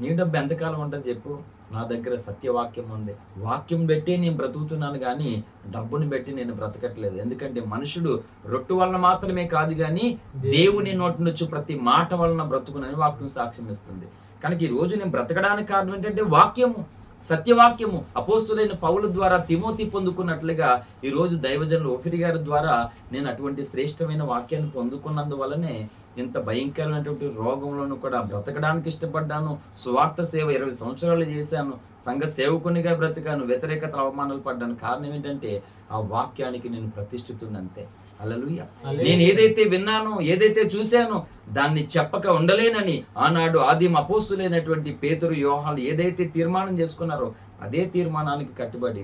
నీ డబ్బు ఎంతకాలం ఉంటుంది చెప్పు, నా దగ్గర సత్యవాక్యం ఉంది. వాక్యం పెట్టి నేను బ్రతుకుతున్నాను కానీ డబ్బుని పెట్టి నేను బ్రతకట్లేదు. ఎందుకంటే మనుషుడు రొట్టు వలన మాత్రమే కాదు కానీ దేవుని నోటి నుంచి ప్రతి మాట వలన బ్రతుకునని వాక్యం సాక్ష్యం ఇస్తుంది. కనుక ఈ రోజు నేను బ్రతకడానికి కారణం ఏంటంటే వాక్యము, సత్యవాక్యము. అపోస్తులైన పౌలు ద్వారా తిమోతి పొందుకున్నట్లుగా ఈరోజు దైవజనులు ఓఫిరి గారి ద్వారా నేను అటువంటి శ్రేష్టమైన వాక్యాన్ని పొందుకున్నందువల్లనే ఇంత భయంకరమైనటువంటి రోగంలోనూ కూడా బ్రతకడానికి ఇష్టపడ్డాను. సువార్త సేవ 20 సంవత్సరాలు చేశాను, సంఘ సేవకునిగా బ్రతికాను, వ్యతిరేకత అవమానాలు పడ్డాను. కారణం ఏంటంటే ఆ వాక్యానికి నేను ప్రతిష్ఠితున్నంతే. హల్లెలూయా. నేను ఏదైతే విన్నానో, ఏదైతే చూశానో దాన్ని చెప్పక ఉండలేనని ఆనాడు ఆదిమ అపోస్తులైనటువంటి పేతురు, యోహాను ఏదైతే తీర్మానం చేసుకున్నారో అదే తీర్మానానికి కట్టుబడి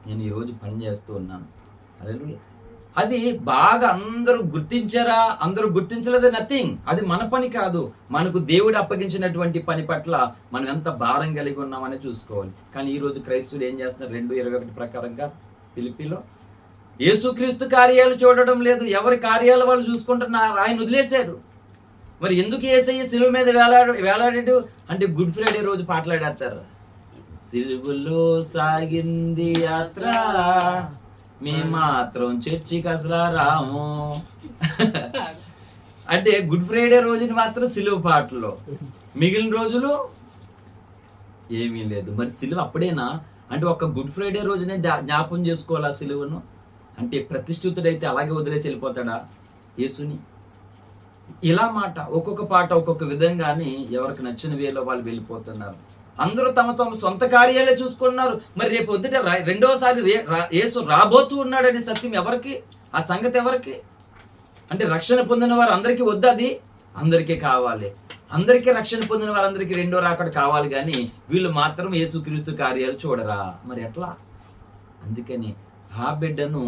నేను ఈరోజు పని చేస్తూ ఉన్నాను. హల్లెలూయా. అది బాగా అందరూ గుర్తించారా, అందరూ గుర్తించలేదు, నథింగ్. అది మన పని కాదు. మనకు దేవుడు అప్పగించినటువంటి పని పట్ల మనం ఎంత భారం కలిగి ఉన్నామని చూసుకోవాలి. కానీ ఈరోజు క్రైస్తవులు ఏం చేస్తున్నారు? 2:21 ప్రకారంగా ఫిలిప్పీలో యేసుక్రీస్తు కార్యాలు చూడడం లేదు, ఎవరి కార్యాలు వాళ్ళు చూసుకుంటున్నారు. ఆయన వదిలేశారు. మరి ఎందుకు యేసయ్య సిలువ మీద వేలాడాడు అంటే గుడ్ ఫ్రైడే రోజు పాటలాడేస్తారు. సిలువలో సాగింది యాత్ర, మేము మాత్రం చర్చికి అసలు రాము అంటే గుడ్ ఫ్రైడే రోజుని మాత్రం సిలువ పాటలో, మిగిలిన రోజులు ఏమీ లేదు. మరి సిలువ అప్పుడేనా అంటే ఒక గుడ్ ఫ్రైడే రోజునే జ్ఞాపం చేసుకోవాలా సిలువను? అంటే ప్రతిష్ఠితుడైతే అలాగే వదిలేసి వెళ్ళిపోతాడా యేసుని? ఇలా మాట ఒక్కొక్క పాట ఒక్కొక్క విధంగాని ఎవరికి నచ్చిన వేలో వాళ్ళు వెళ్ళిపోతున్నారు. అందరూ తమ తమ సొంత కార్యాలే చూసుకున్నారు. మరి రేపు వద్దుట రెండోసారి యేసు రాబోతూ ఉన్నాడని సత్యం ఎవరికి? ఆ సంగతి ఎవరికి? అంటే రక్షణ పొందిన వారు అందరికీ వద్దు, అది అందరికీ కావాలి. అందరికీ రక్షణ పొందిన వారందరికీ రెండో రాకడ కావాలి కానీ వీళ్ళు మాత్రం యేసుక్రీస్తు కార్యాలు చూడరా? మరి ఎట్లా? అందుకని ఆ బిడ్డను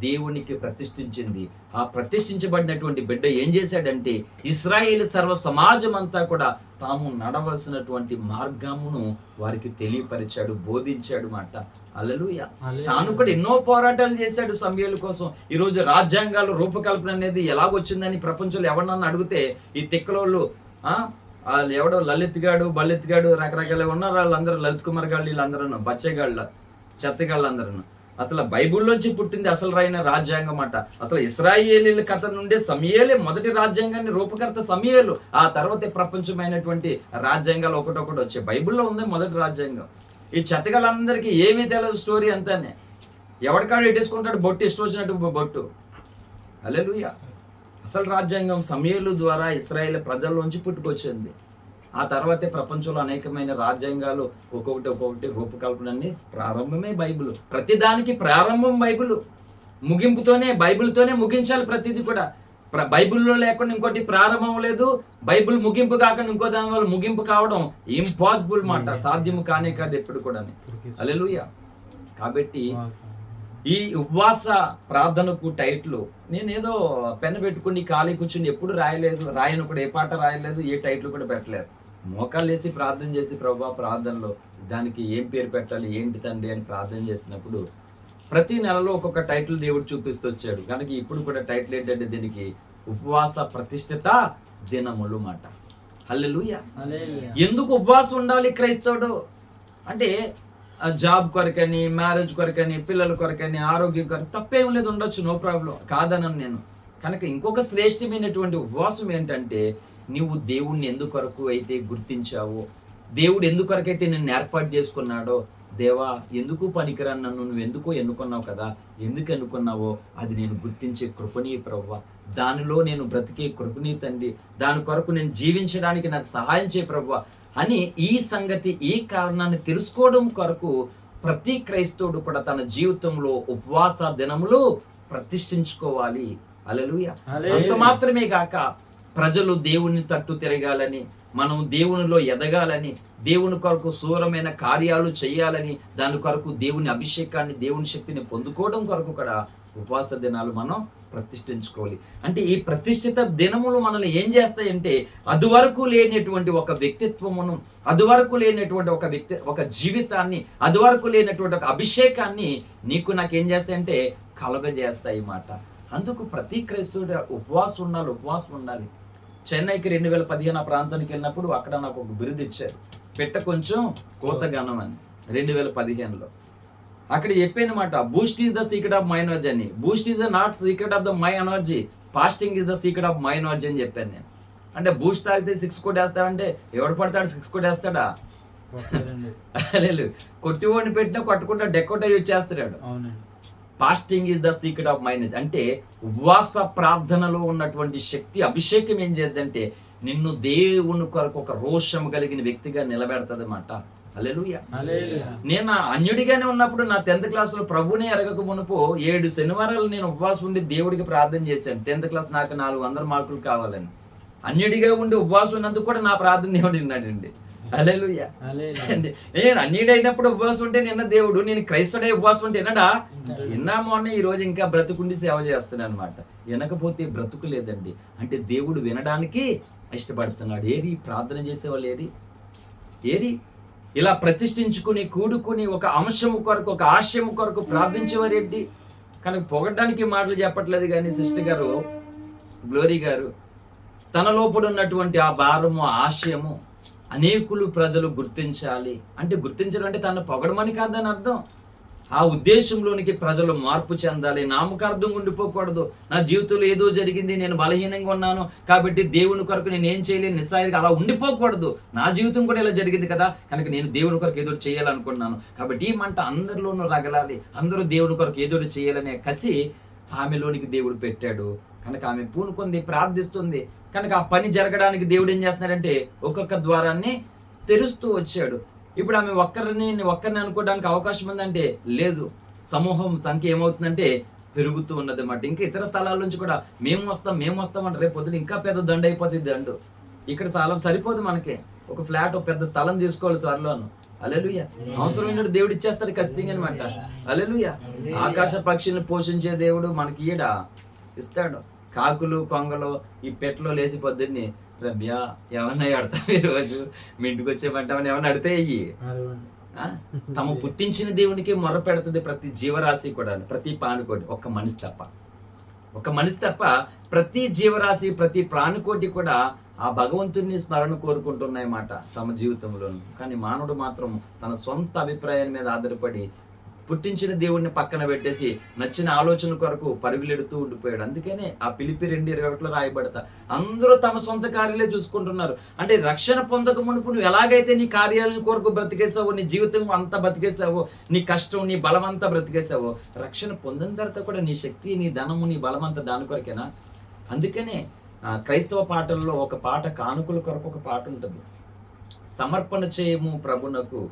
దేవునికి ప్రతిష్ఠించింది. ఆ ప్రతిష్ఠించబడినటువంటి బిడ్డ ఏం చేశాడంటే ఇశ్రాయేలు సర్వ సమాజం అంతా కూడా తాము నడవలసినటువంటి మార్గమును వారికి తెలియపరిచాడు, బోధించాడు మాట. హల్లెలూయా. తాను కూడా ఎన్నో పోరాటాలు చేశాడు సమూయేలు కోసం. ఈరోజు రాజ్యాంగాలు రూపకల్పన అనేది ఎలాగొచ్చిందని ప్రపంచంలో ఎవరన్నా అడిగితే ఈ తిక్కలోళ్ళు ఎవడో లలిత్ గాడు, బలిత్ గాడు, రకరకాల ఉన్నారు. వాళ్ళందరూ లలిత్ కుమార్ గాళ్ళు, వీళ్ళందరూ బచ్చగాళ్ళ, చెత్తగాళ్ళు అందరూ. అసలు బైబుల్లోంచి పుట్టింది అసలు రాయిన రాజ్యాంగం అట. అసలు ఇశ్రాయేలీల కథ నుండే సమూయేలే మొదటి రాజ్యాంగాన్ని రూపకర్త సమూయేలు. ఆ తర్వాత ప్రపంచమైనటువంటి రాజ్యాంగాలు ఒకటొకటి వచ్చాయి. బైబుల్లో ఉంది మొదటి రాజ్యాంగం. ఈ చెత్తగాళ్ళందరికీ ఏమీ తెలియదు, స్టోరీ అంతానే. ఎవరికాడు ఎట్టేసుకుంటాడు బొట్టు, ఇష్టం వచ్చినట్టు బొట్టు. హల్లెలూయా. అసలు రాజ్యాంగం సమూయేలు ద్వారా ఇశ్రాయేల్ ప్రజల్లోంచి పుట్టుకొచ్చింది. ఆ తర్వాతే ప్రపంచంలో అనేకమైన రాజ్యాంగాలు ఒక్కొక్కటి రూపకల్పన అన్ని ప్రారంభమే బైబిల్. ప్రతిదానికి ప్రారంభం బైబిల్. ముగింపుతోనే బైబిల్తోనే ముగించాలి ప్రతిదీ కూడా. బైబిల్లో లేకుండా ఇంకోటి ప్రారంభం లేదు, బైబిల్ ముగింపు కాకుండా ఇంకో దాని వల్ల ముగింపు కావడం ఇంపాసిబుల్ మాట, సాధ్యము కానే కాదు ఎప్పుడు కూడా. హల్లెలూయా. కాబట్టి ఈ ఉపవాస ప్రార్థనకు టైటిల్ నేనేదో పెన్ పెట్టుకుని ఖాళీ కూర్చుని ఎప్పుడు రాయలేదు, రాయను కూడా, ఏ పాట రాయలేదు, ఏ టైటిల్ కూడా పెట్టలేదు. మోకాళ్ళు వేసి ప్రార్థన చేసి ప్రభువా ప్రార్థనలో దానికి ఏం పేరు పెట్టాలి, ఏంటి తండ్రి అని ప్రార్థన చేసినప్పుడు ప్రతి నెలలో ఒక్కొక్క టైటిల్ దేవుడు చూపిస్తూ వచ్చాడు. కనుక ఇప్పుడు కూడా టైటిల్ ఏంటంటే దీనికి ఉపవాస ప్రతిష్ఠిత దినములు మాట. హల్లెలూయా. ఎందుకు ఉపవాసం ఉండాలి క్రైస్తవుడు అంటే జాబ్ కొరకని, మ్యారేజ్ కొరకని, పిల్లల కొరకని, ఆరోగ్యం కొరకు, తప్పేం లేదు, ఉండొచ్చు, నో ప్రాబ్లం, కాదనను నేను. కనుక ఇంకొక శ్రేష్టమైనటువంటి ఉపవాసం ఏంటంటే నువ్వు దేవుణ్ణి ఎందుకొరకు అయితే గుర్తించావో, దేవుడు ఎందుకొరకైతే నిన్ను ఏర్పాటు చేసుకున్నాడో, దేవా ఎందుకు పనికిరాను నన్ను నువ్వు ఎందుకో ఎన్నుకున్నావు కదా, ఎందుకు ఎన్నుకున్నావో అది నేను గుర్తించే కృపనీ ప్రభువా, దానిలో నేను బ్రతికే కృపనీ తండ్రి, దాని కొరకు నేను జీవించడానికి నాకు సహాయం చేయ ప్రభువా అని ఈ సంగతి, ఈ కారణాన్ని తెలుసుకోవడం కొరకు ప్రతి క్రైస్తవుడు కూడా తన జీవితంలో ఉపవాస దినములు ప్రతిష్ఠించుకోవాలి. హల్లెలూయా. అంత మాత్రమే కాక ప్రజలు దేవుని తట్టు తిరగాలని, మనం దేవునిలో ఎదగాలని, దేవుని కొరకు శూరమైన కార్యాలు చేయాలని, దాని కొరకు దేవుని అభిషేకాన్ని, దేవుని శక్తిని పొందుకోవడం కొరకు కూడా ఉపవాస దినాలు మనం ప్రతిష్ఠించుకోవాలి. అంటే ఈ ప్రతిష్ఠిత దినములు మనల్ని ఏం చేస్తాయంటే అదివరకు లేనటువంటి ఒక వ్యక్తిత్వమును, అదివరకు లేనటువంటి ఒక జీవితాన్ని, అదివరకు లేనటువంటి ఒక అభిషేకాన్ని నీకు నాకేం చేస్తాయంటే కలుగజేస్తాయి మాట. అందుకు ప్రతి క్రైస్తవుడు ఉపవాసం ఉండాలి. చెన్నైకి 2015 ఆ ప్రాంతానికి వెళ్ళినప్పుడు అక్కడ నాకు ఒక బిరుదు ఇచ్చారు, పెట్ట కొంచెం కోతగనం అని. 2015లో అక్కడ చెప్పానమాట, boost is the secret of my energy అని. Boost is the not secret of the my energy, fasting is the secret of my energy అని చెప్పాను నేను. అంటే బూస్ట్ తాగితే 6 కొట్టేస్తాడంటే ఎవడు పడతాడు 6 కొట్టేస్తాడా? లేదు, కొట్టివాడిని పెట్టినా కొట్టకుండా డెకోట్ అయ్యి వచ్చేస్తాడు. Fasting is the secret of my energy అంటే ఉపవాస ప్రార్థనలో ఉన్నటువంటి శక్తి, అభిషేకం ఏం చేద్దంటే నిన్ను దేవుని కొరకు ఒక రోషం కలిగిన వ్యక్తిగా నిలబెడతాది అన్నమాట. హల్లెలూయా. నేను అన్యుడిగానే ఉన్నప్పుడు నా 10th క్లాస్లో ప్రభునే ఎరగక మునుపు 7 శనివారాలు నేను ఉపవాసం ఉండి దేవుడికి ప్రార్థన చేశాను. 10th క్లాస్ నాకు 400 మార్కులు కావాలని. అన్యుడిగా ఉండి ఉపవాసం ఉన్నందుకు కూడా నా ప్రార్థన దేవుడు విన్నాడండి. హల్లెలూయా. నేను అన్యుడైనప్పుడు ఉపవాసం ఉంటే నిన్న దేవుడు, నేను క్రైస్తవుడై ఉపవాసం ఉంటే విన్నాము అన్న ఈ రోజు ఇంకా బ్రతుకుండి సేవ చేస్తున్నాను అనమాట. వినకపోతే బ్రతుకు లేదండి. అంటే దేవుడు వినడానికి ఇష్టపడుతున్నాడు. ఏరి ప్రార్థన చేసేవాళ్ళు ఏరి ఇలా ప్రతిష్ఠించుకుని కూడుకుని ఒక అంశము కొరకు, ఒక ఆశయము కొరకు ప్రార్థించేవారేంటి? కనుక పొగడ్డానికి మాటలు చెప్పట్లేదు కానీ సిస్టర్ గారు, గ్లోరీ గారు, తన లోపల ఉన్నటువంటి ఆ భారము, ఆశయము అనేకులు ప్రజలు గుర్తించాలి. అంటే గుర్తించడం అంటే తను పొగడమని కాదని అర్థం. ఆ ఉద్దేశంలోనికి ప్రజలు మార్పు చెందాలి. నామకార్థం ఉండిపోకూడదు. నా జీవితంలో ఏదో జరిగింది, నేను బలహీనంగా ఉన్నాను కాబట్టి దేవుని కొరకు నేను ఏం చేయలేను, నిస్సాయిగా అలా ఉండిపోకూడదు. నా జీవితం కూడా ఇలా జరిగింది కదా, కనుక నేను దేవుని కొరకు ఏదో చేయాలనుకున్నాను కాబట్టి ఈ మంట అందరిలోనూ రగలాలి, అందరూ దేవుని కొరకు ఏదో చేయాలనే కసి ఆమెలోనికి దేవుడు పెట్టాడు. కనుక ఆమె పూనుకుంది, ప్రార్థిస్తుంది. కనుక ఆ పని జరగడానికి దేవుడు ఏం చేస్తున్నాడంటే ఒక్కొక్క ద్వారాన్ని తెరుస్తూ వచ్చాడు. ఇప్పుడు ఆమె ఒక్కరిని అనుకోవడానికి అవకాశం ఉందంటే లేదు. సమూహం సంఖ్య ఏమవుతుందంటే పెరుగుతూ ఉన్నది అన్నమాట. ఇంకా ఇతర స్థలాల నుంచి కూడా మేము వస్తాం అంటే రేపు పొద్దున ఇంకా పెద్ద దండు అయిపోతుంది. దండు ఇక్కడ స్థలం సరిపోదు మనకి. ఒక ఫ్లాట్, ఒక పెద్ద స్థలం తీసుకోవాలి త్వరలోను. హల్లెలూయా. అవసరమైన దేవుడు ఇచ్చేస్తాడు ఖచ్చితంగా అనమాట. హల్లెలూయా. ఆకాశ పక్షుల్ని పోషించే దేవుడు మనకి ఇస్తాడు. కాకులు, కొంగలు ఈ పెట్టలో లేచి పొద్దున్నే రమ్య ఏమన్నా ఆడతాం ఈరోజు మీ ఇంటికి వచ్చేమంటామని ఏమన్నా అడితే అయ్యి తమ పుట్టించిన దేవునికి మొర పెడుతుంది ప్రతి జీవరాశి కూడా, ప్రతి ప్రాణికోటి. ఒక్క మనిషి తప్ప ప్రతి జీవరాశి, ప్రతి ప్రాణికోటి కూడా ఆ భగవంతుని స్మరణ కోరుకుంటున్నాయన్నమాట తమ జీవితంలోనూ. కానీ మానవుడు మాత్రం తన సొంత అభిప్రాయం మీద ఆధారపడి పుట్టించిన దేవుడిని పక్కన పెట్టేసి నచ్చిన ఆలోచన కొరకు పరుగులెడుతూ ఉండిపోయాడు. అందుకనే ఆ ఫిలిప్పీ 2:21 రాయబడతా అందరూ తమ సొంత కార్యాలే చూసుకుంటున్నారు. అంటే రక్షణ పొందక మునుపు నువ్వు ఎలాగైతే నీ కార్యాలను కొరకు బ్రతికేసావో, నీ జీవితం అంతా బ్రతికేసావో, నీ కష్టం, నీ బలం అంతా బ్రతికేసావో, రక్షణ పొందిన తర్వాత కూడా నీ శక్తి, నీ ధనము, నీ బలం అంతా దాని కొరకేనా? అందుకనే క్రైస్తవ పాటల్లో ఒక పాట, కానుకల కొరకు ఒక పాట ఉంటుంది. సమర్పణ చేయము ప్రభునకు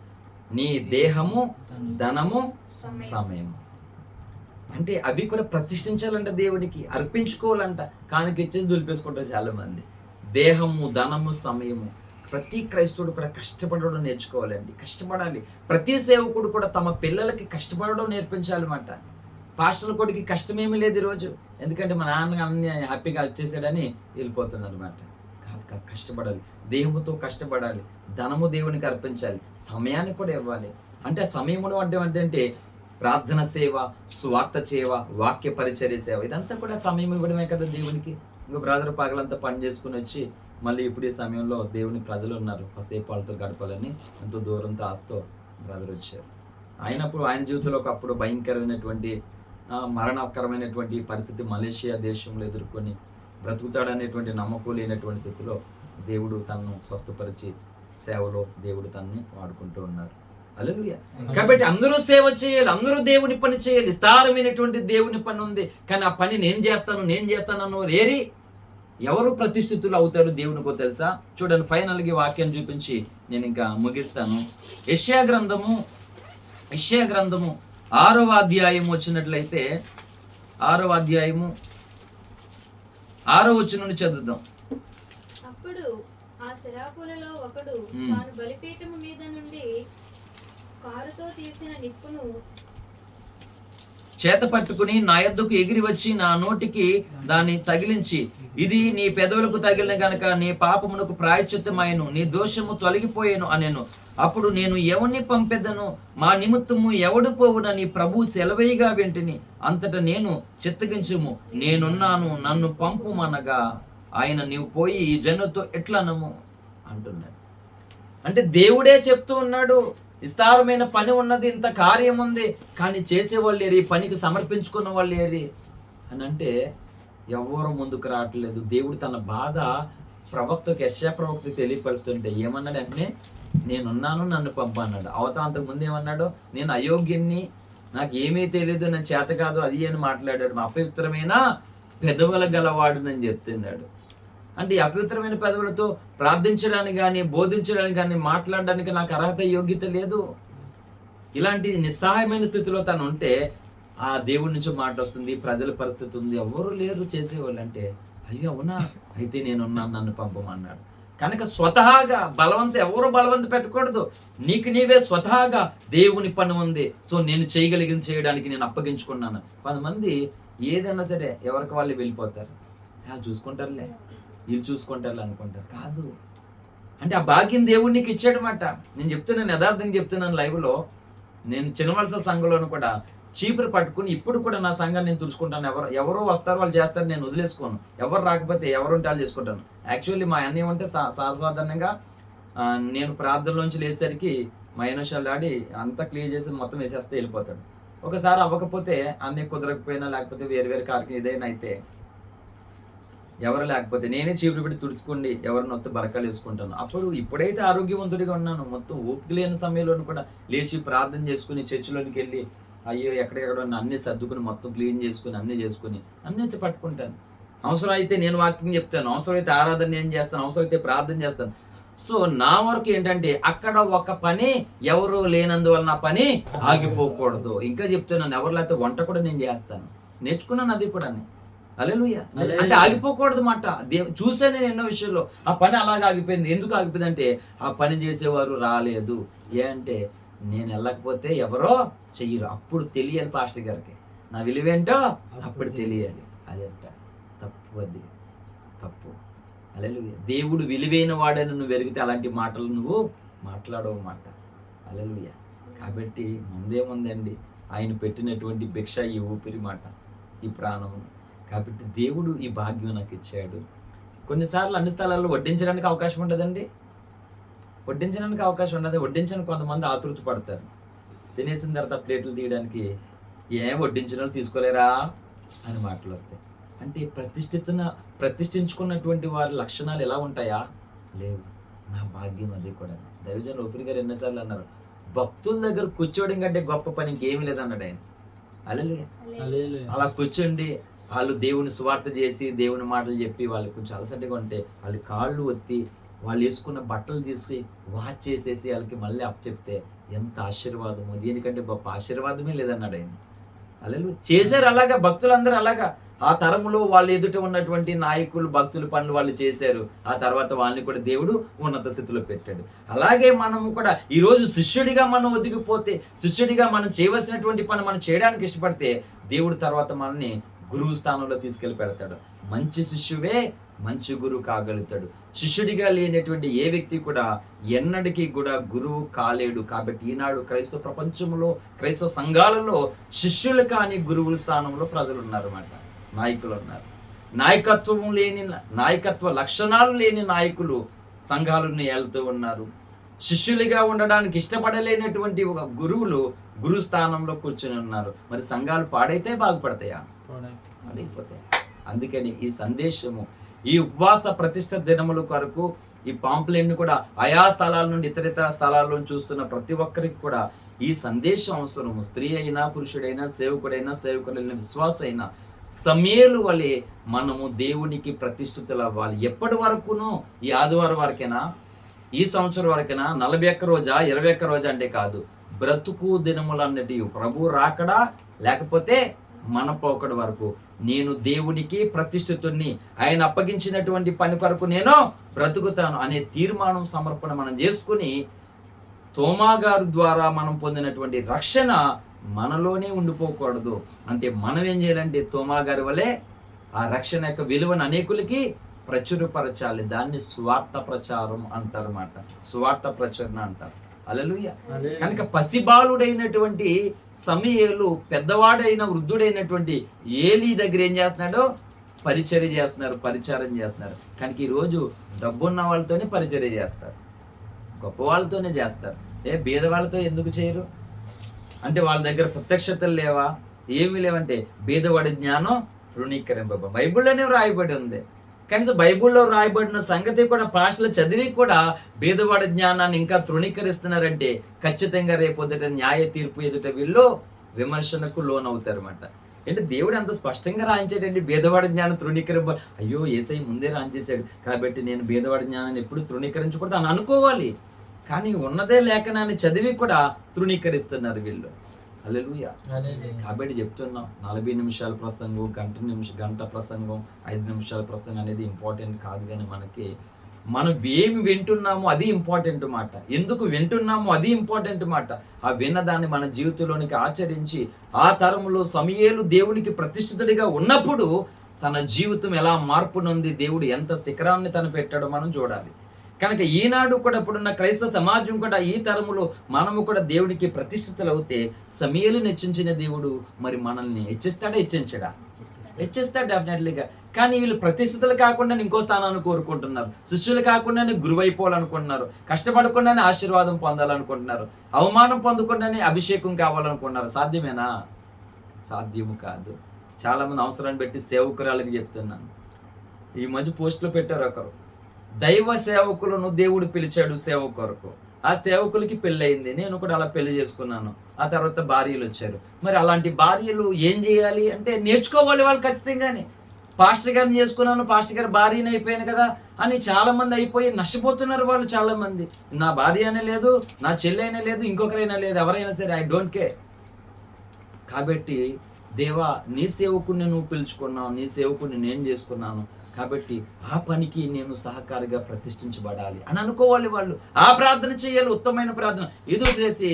నీ దేహము, ధనము, సమయము. అంటే అవి కూడా ప్రతిష్ఠించాలంట, దేవుడికి అర్పించుకోవాలంట. కానుక ఇచ్చేసి దులిపేసుకుంటారు చాలా మంది. దేహము, ధనము, సమయము. ప్రతి క్రైస్తవుడు కూడా కష్టపడడం నేర్చుకోవాలండి, కష్టపడాలి. ప్రతి సేవకుడు కూడా తమ పిల్లలకి కష్టపడడం నేర్పించాలన్నమాట. పాస్టర్ల కొడుకు కష్టమేమీ లేదు ఈరోజు, ఎందుకంటే మా నాన్న అన్ని హ్యాపీగా వచ్చేసాడని వెళ్ళిపోతున్నారు అనమాట. కాదు, కష్టపడాలి, దేహముతో కష్టపడాలి, ధనము దేవునికి అర్పించాలి, సమయాన్ని కూడా ఇవ్వాలి. అంటే ఆ సమయం అంటే ప్రార్థన సేవ, స్వార్థ సేవ, వాక్య పరిచర్య సేవ, ఇదంతా కూడా సమయం ఇవ్వడమే కదా దేవునికి. ఇంకో బ్రదర్ పగలంతా పని చేసుకుని వచ్చి మళ్ళీ ఇప్పుడు ఈ సమయంలో దేవుని ప్రజలు ఉన్నారు, కాసేపు వాళ్ళతో గడపాలని ఎంతో దూరంతో ఆస్తో బ్రదర్ వచ్చారు. అయినప్పుడు ఆయన జీవితంలో ఒకప్పుడు భయంకరమైనటువంటి మరణకరమైనటువంటి పరిస్థితి మలేషియా దేశంలో ఎదుర్కొని బ్రతుకుతాడనేటువంటి నమ్మకం లేనటువంటి స్థితిలో దేవుడు తనను స్వస్థపరిచి సేవలో దేవుడు తనని వాడుకుంటూ ఉన్నారు. హల్లెలూయా. కాబట్టి అందరూ సేవ చేయాలి, అందరూ దేవుని పని చేయాలి. విస్తారమైనటువంటి దేవుని పని ఉంది, కానీ ఆ పని నేను చేస్తాను అన్న ఏరి ఎవరు ప్రతిష్ఠితులు అవుతారు దేవునికో తెలుసా? చూడండి, ఫైనల్గా వాక్యం చూపించి నేను ఇంకా ముగిస్తాను. యెషయా గ్రంథము 6వ అధ్యాయం వచ్చినట్లయితే 6వ అధ్యాయము 6వ వచనం నుండి చదువుదాం. అప్పుడు ఆ శరాపులలో ఒకడు తాను బలిపీఠము మీద నుండి కారుతో తీసిన నిప్పును చేత పట్టుకుని నా యొద్దకు ఎగిరి వచ్చి నా నోటికి దాన్ని తగిలించి, ఇది నీ పెదవులకు తగిలిన గనక నీ పాపమునకు ప్రాయశ్చిత్తమైను, నీ దోషము తొలగిపోయాను అనెను. అప్పుడు నేను ఎవరిని పంపెదను, మా నిమిత్తము ఎవడు పోవునని ప్రభు సెలవేయగా వెంటిని. అంతటా నేను చిత్తగించుము, నేనున్నాను, నన్ను పంపుమనగా ఆయన నీవు పోయి ఈ జనుతో ఎట్లనము అంటున్నాడు. అంటే దేవుడే చెప్తూ ఉన్నాడు, విస్తారమైన పని ఉన్నది, ఇంత కార్యం ఉంది, కానీ చేసేవాళ్ళు ఏరి, పనికి సమర్పించుకున్న వాళ్ళు ఏరి అని అంటే ఎవరు ముందుకు రావట్లేదు. దేవుడు తన బాధ ప్రవక్తకి, యెషయా ప్రవక్తకి తెలియపరుస్తుంటే ఏమన్నాడు అంటే, నేనున్నాను, నన్ను పంపు అన్నాడు. అంతకు ముందు ఏమన్నాడు, నేను అయోగ్యుణ్ణి, నాకు ఏమీ తెలియదు, నా చేత కాదు అది అని మాట్లాడాడు. అపవిత్రమైన పెదవుల గలవాడునని చెప్తున్నాడు. అంటే ఈ అపవిత్రమైన పెదవులతో ప్రార్థించడానికి కానీ, బోధించడానికి కానీ, మాట్లాడడానికి నాకు అర్హత, యోగ్యత లేదు. ఇలాంటి నిస్సహాయమైన స్థితిలో తను ఉంటే ఆ దేవుడి నుంచి మాట వస్తుంది, ప్రజల పరిస్థితి ఉంది, ఎవరు లేరు చేసేవాళ్ళు. అంటే అయ్యో అవునా, అయితే నేనున్నాను, నన్ను పంపమన్నాడు. కనుక స్వతహాగా ఎవరు బలవంత పెట్టకూడదు, నీకు నీవే స్వతహాగా దేవుని పని ఉంది, సో నేను చేయగలిగింది చేయడానికి నేను అప్పగించుకున్నాను. కొంతమంది ఏదైనా సరే ఎవరికి వాళ్ళు వెళ్ళిపోతారు, వాళ్ళు చూసుకుంటారులే, వీళ్ళు చూసుకుంటారు అనుకుంటారు. కాదు, అంటే ఆ భాగ్యం దేవుడు నీకు ఇచ్చాడనమాట. నేను చెప్తున్నాను, యథార్థంగా చెప్తున్నాను. లైవ్లో నేను చిన్నవలస సంఘంలోను కూడా చీపురు పట్టుకుని ఇప్పుడు కూడా నా సంఘాన్ని నేను తుడుచుకుంటాను. ఎవరో వస్తారు, వాళ్ళు చేస్తారు, నేను వదిలేసుకోను. ఎవరు రాకపోతే ఎవరుంటే వాళ్ళు చేసుకుంటాను. యాక్చువల్లీ మా అన్నయ్య ఉంటే సాధారణంగా నేను ప్రార్థనలోంచి లేచేసరికి మా ఎనోషాలు ఆడి అంతా క్లియర్ చేసి మొత్తం వేసేస్తే వెళ్ళిపోతాడు. ఒకసారి అవ్వకపోతే అన్నీ కుదరకపోయినా, లేకపోతే వేరు కార్కి ఏదైనా అయితే, ఎవరు లేకపోతే నేనే చీపురు పెట్టి తుడుచుకోండి, ఎవరిని వస్తే బరకాలు వేసుకుంటాను. అప్పుడు ఇప్పుడైతే ఆరోగ్యవంతుడిగా ఉన్నాను, మొత్తం ఓపిక లేని సమయంలో కూడా లేచి ప్రార్థన చేసుకుని చర్చిలోనికి వెళ్ళి అయ్యో ఎక్కడెక్కడ అన్నీ సర్దుకుని మొత్తం క్లీన్ చేసుకుని అన్నీ వచ్చి పట్టుకుంటాను. అవసరం అయితే నేను వాక్యం చెప్తాను, అవసరం అయితే ఆరాధన నేను చేస్తాను, అవసరం అయితే ప్రార్థన చేస్తాను. సో నా వరకు ఏంటంటే అక్కడ ఒక పని ఎవరు లేనందువల్ల నా పని ఆగిపోకూడదు. ఇంకా చెప్తున్నాను, ఎవరు లేకపోతే వంట కూడా నేను చేస్తాను, నేర్చుకున్నాను అది కూడా. హల్లెలూయా. అంటే ఆగిపోకూడదు మాట. చూసా నేను ఎన్నో విషయంలో ఆ పని అలాగే ఆగిపోయింది. ఎందుకు ఆగిపోయింది అంటే ఆ పని చేసేవారు రాలేదు. అంటే నేను వెళ్ళకపోతే ఎవరో చెయ్యరు. అప్పుడు తెలియాలి పాస్టర్ గారికి నా విలువేంటో, అప్పుడు తెలియాలి. అదంట తప్పు, అది తప్పు. హల్లెలూయా. దేవుడు విలువైన వాడని నువ్వు వెరిగితే అలాంటి మాటలు నువ్వు మాట్లాడవు మాట. హల్లెలూయా. కాబట్టి ముందేముందండి, ఆయన పెట్టినటువంటి భిక్ష ఈ ఊపిరి మాట, ఈ ప్రాణము. కాబట్టి దేవుడు ఈ భాగ్యం నాకు ఇచ్చాడు. కొన్నిసార్లు అన్ని స్థలాల్లో వడ్డించడానికి అవకాశం ఉండదండి, వడ్డించడానికి అవకాశం ఉండదు. వడ్డించడానికి కొంతమంది ఆతృత పడతారు, తినేసిన తర్వాత ప్లేట్లు తీయడానికి వడ్డించిన వాళ్ళు తీసుకోలేరా అని మాటలు వస్తాయి. అంటే ప్రతిష్ఠించుకున్నటువంటి వారి లక్షణాలు ఎలా ఉంటాయా? లేవు. నా భాగ్యం అది కూడా. దైవజనులు ఓఫిర్ గారు ఎన్నోసార్లు అన్నారు, భక్తుల దగ్గర కూర్చోవడం కంటే గొప్ప పని ఇంకేమీ లేదన్నాడు ఆయన. హల్లెలూయా. అలా కూర్చోండి, వాళ్ళు దేవుని సువార్త చేసి దేవుని మాటలు చెప్పి వాళ్ళకి కొంచెం అలసటగా ఉంటే వాళ్ళ కాళ్ళు ఒత్తి వాళ్ళు వేసుకున్న బట్టలు తీసి వాచ్ చేసేసి వాళ్ళకి మళ్ళీ అప్పచెప్తే ఎంత ఆశీర్వాదమో, దీనికంటే గొప్ప ఆశీర్వాదమే లేదన్నాడు ఆయన. హల్లెలూయా. చేశారు అలాగా, భక్తులందరూ అలాగా. ఆ తరములో వాళ్ళు ఎదుట ఉన్నటువంటి నాయకులు భక్తుల పనులు వాళ్ళు చేశారు. ఆ తర్వాత వాళ్ళని కూడా దేవుడు ఉన్నత స్థితిలో పెట్టాడు. అలాగే మనము కూడా ఈరోజు శిష్యుడిగా మనం ఒదిగిపోతే, శిష్యుడిగా మనం చేయవలసినటువంటి పని మనం చేయడానికి ఇష్టపడితే, దేవుడు తర్వాత మనల్ని గురువు స్థానంలో తీసుకెళ్ళి పెడతాడు. మంచి శిష్యువే మంచి గురువు కాగలుగుతాడు. శిష్యుడిగా లేనటువంటి ఏ వ్యక్తి కూడా ఎన్నటికీ కూడా గురువు కాలేడు. కాబట్టి ఈనాడు క్రైస్తవ ప్రపంచంలో, క్రైస్తవ సంఘాలలో శిష్యులు కాని గురువుల స్థానంలో ప్రజలు ఉన్నారన్నమాట, నాయకులు ఉన్నారు. నాయకత్వ లక్షణాలు లేని నాయకులు సంఘాలను ఏలుతూ ఉన్నారు. శిష్యులుగా ఉండడానికి ఇష్టపడలేనటువంటి ఒక గురువులు గురు స్థానంలో కూర్చొని ఉన్నారు. మరి సంఘాలు పాడైతే బాగుపడతాయా? పాడైపోతాయి. అందుకని ఈ సందేశము, ఈ ఉపవాస ప్రతిష్ఠ దినముల కొరకు ఈ పాంప్లెట్ని కూడా ఆయా స్థలాల నుండి ఇతరితర స్థలాల్లో చూస్తున్న ప్రతి ఒక్కరికి కూడా ఈ సందేశం అవసరము. స్త్రీ అయినా, పురుషుడైనా, సేవకుడైనా, సేవకులైన, విశ్వాస అయినా సమయలు వలె మనము దేవునికి ప్రతిష్ఠితులు అవ్వాలి. ఎప్పటి వరకునో? ఈ ఆదివారం వరకేనా? ఈ సంవత్సరం వరకేనా? 41 రోజా, 21 రోజా అంటే కాదు. బ్రతుకు దినములన్నటి ప్రభు రాకడా, లేకపోతే మన పోకడ వరకు నేను దేవునికి ప్రతిష్ఠితుడిని, ఆయన అప్పగించినటువంటి పని కొరకు నేను బ్రతుకుతాను అనే తీర్మానం, సమర్పణ మనం చేసుకుని, తోమా గారు ద్వారా మనం పొందినటువంటి రక్షణ మనలోనే ఉండిపోకూడదు. అంటే మనం ఏం చేయాలంటే తోమా గారి వలె ఆ రక్షణ యొక్క విలువను అనేకులకి ప్రచురపరచాలి. దాన్ని స్వార్థ ప్రచారం అంటారు అన్నమాట, స్వార్థ ప్రచురణ అంటారు. హల్లెలూయా. కనుక పసిబాలుడైనటువంటి సమూయేలు పెద్దవాడైన వృద్ధుడైనటువంటి ఏలీ దగ్గర ఏం చేస్తున్నాడో పరిచర్య చేస్తున్నారు, పరిచారం చేస్తున్నారు. కనుక ఈరోజు డబ్బున్న వాళ్ళతోనే పరిచర్య చేస్తారు, గొప్ప వాళ్ళతోనే చేస్తారు. బీద వాళ్ళతో ఎందుకు చేయరు? అంటే వాళ్ళ దగ్గర ప్రత్యక్షతలు లేవా? ఏమీ లేవంటే బీదవాడి జ్ఞానం తృణీకరింపబ బైబిల్లోనే రాయబడి ఉంది. కనీసం బైబిల్లో రాయబడిన సంగతి కూడా భాషలో చదివి కూడా బీదవాడి జ్ఞానాన్ని ఇంకా తృణీకరిస్తున్నారంటే ఖచ్చితంగా రేపొద్దుట న్యాయ తీర్పు ఎదుట వీళ్ళు విమర్శనకు లోనవుతారు అన్నమాట. అంటే దేవుడు ఎంత స్పష్టంగా రాయించాడండి, బీదవాడి జ్ఞానం తృణీకరింప. అయ్యో యేసయ్య ముందే రాయించేశాడు కాబట్టి నేను బీదవాడి జ్ఞానాన్ని ఎప్పుడు తృణీకరించకూడదు అని అనుకోవాలి. కానీ ఉన్నదే లేఖనాన్ని చదివి కూడా తృణీకరిస్తున్నారు వీళ్ళు. హల్లెలూయా. కాబట్టి చెప్తున్నాం, 40 నిమిషాల ప్రసంగం, గంట ప్రసంగం, 5 నిమిషాల ప్రసంగం అనేది ఇంపార్టెంట్ కాదు. కానీ మనం ఏమి వింటున్నామో అది ఇంపార్టెంట్ మాట. ఎందుకు వింటున్నామో అది ఇంపార్టెంట్ మాట. ఆ విన్నదాన్ని మన జీవితంలోనికి ఆచరించి, ఆ తరములో సమూయేలు దేవునికి ప్రతిష్ఠితుడిగా ఉన్నప్పుడు తన జీవితం ఎలా మార్పు నొంది, దేవుడు ఎంత శిఖరాన్ని తను పెట్టాడో మనం చూడాలి. కనుక ఈనాడు కూడా ఇప్పుడున్న క్రైస్తవ సమాజం కూడా ఈ తరములో మనము కూడా దేవుడికి ప్రతిష్ఠితులు అవుతే, సమూయేలుని హెచ్చించిన దేవుడు మరి మనల్ని హెచ్చిస్తాడా? హెచ్చించడా? హెచ్చిస్తాడు డెఫినెట్లీగా. కానీ వీళ్ళు ప్రతిష్ఠితులు కాకుండా ఇంకో స్థానాన్ని కోరుకుంటున్నారు, శిష్యులు కాకుండానే గురువు అయిపోవాలనుకుంటున్నారు, కష్టపడకుండానే ఆశీర్వాదం పొందాలనుకుంటున్నారు, అవమానం పొందకుండానే అభిషేకం కావాలనుకుంటున్నారు. సాధ్యమేనా? సాధ్యము కాదు. చాలా మంది అవసరాన్ని బట్టి సేవకురాలకి చెప్తున్నాను. ఈ మధ్య పోస్టులో పెట్టారు ఒకరు, దైవ సేవకులను దేవుడు పిలిచాడు సేవ కొరకు. ఆ సేవకులకి పెళ్ళయింది, నేను కూడా అలా పెళ్లి చేసుకున్నాను. ఆ తర్వాత భార్యలు వచ్చారు. మరి అలాంటి భార్యలు ఏం చేయాలి అంటే నేర్చుకోవాలి వాళ్ళు ఖచ్చితంగానే. పాస్టర్ గారిని చేసుకున్నాను, పాస్టర్ గారి భార్యని అయిపోయాను కదా అని చాలా మంది అయిపోయి నష్టపోతున్నారు వాళ్ళు. చాలా మంది, నా భార్య అనే లేదు, నా చెల్లి అయినా లేదు, ఇంకొకరైనా లేదు, ఎవరైనా సరే ఐ డోంట్ కేర్. కాబట్టి దేవా, నీ సేవకుడిని నువ్వు పిలుచుకున్నావు, నీ సేవకుడిని నేను చేసుకున్నాను, కాబట్టి ఆ పనికి నేను సహకారిగా ప్రతిష్ఠించబడాలి అని అనుకోవాలి వాళ్ళు. ఆ ప్రార్థన చేయాలి, ఉత్తమమైన ప్రార్థన. ఎదురు చేసి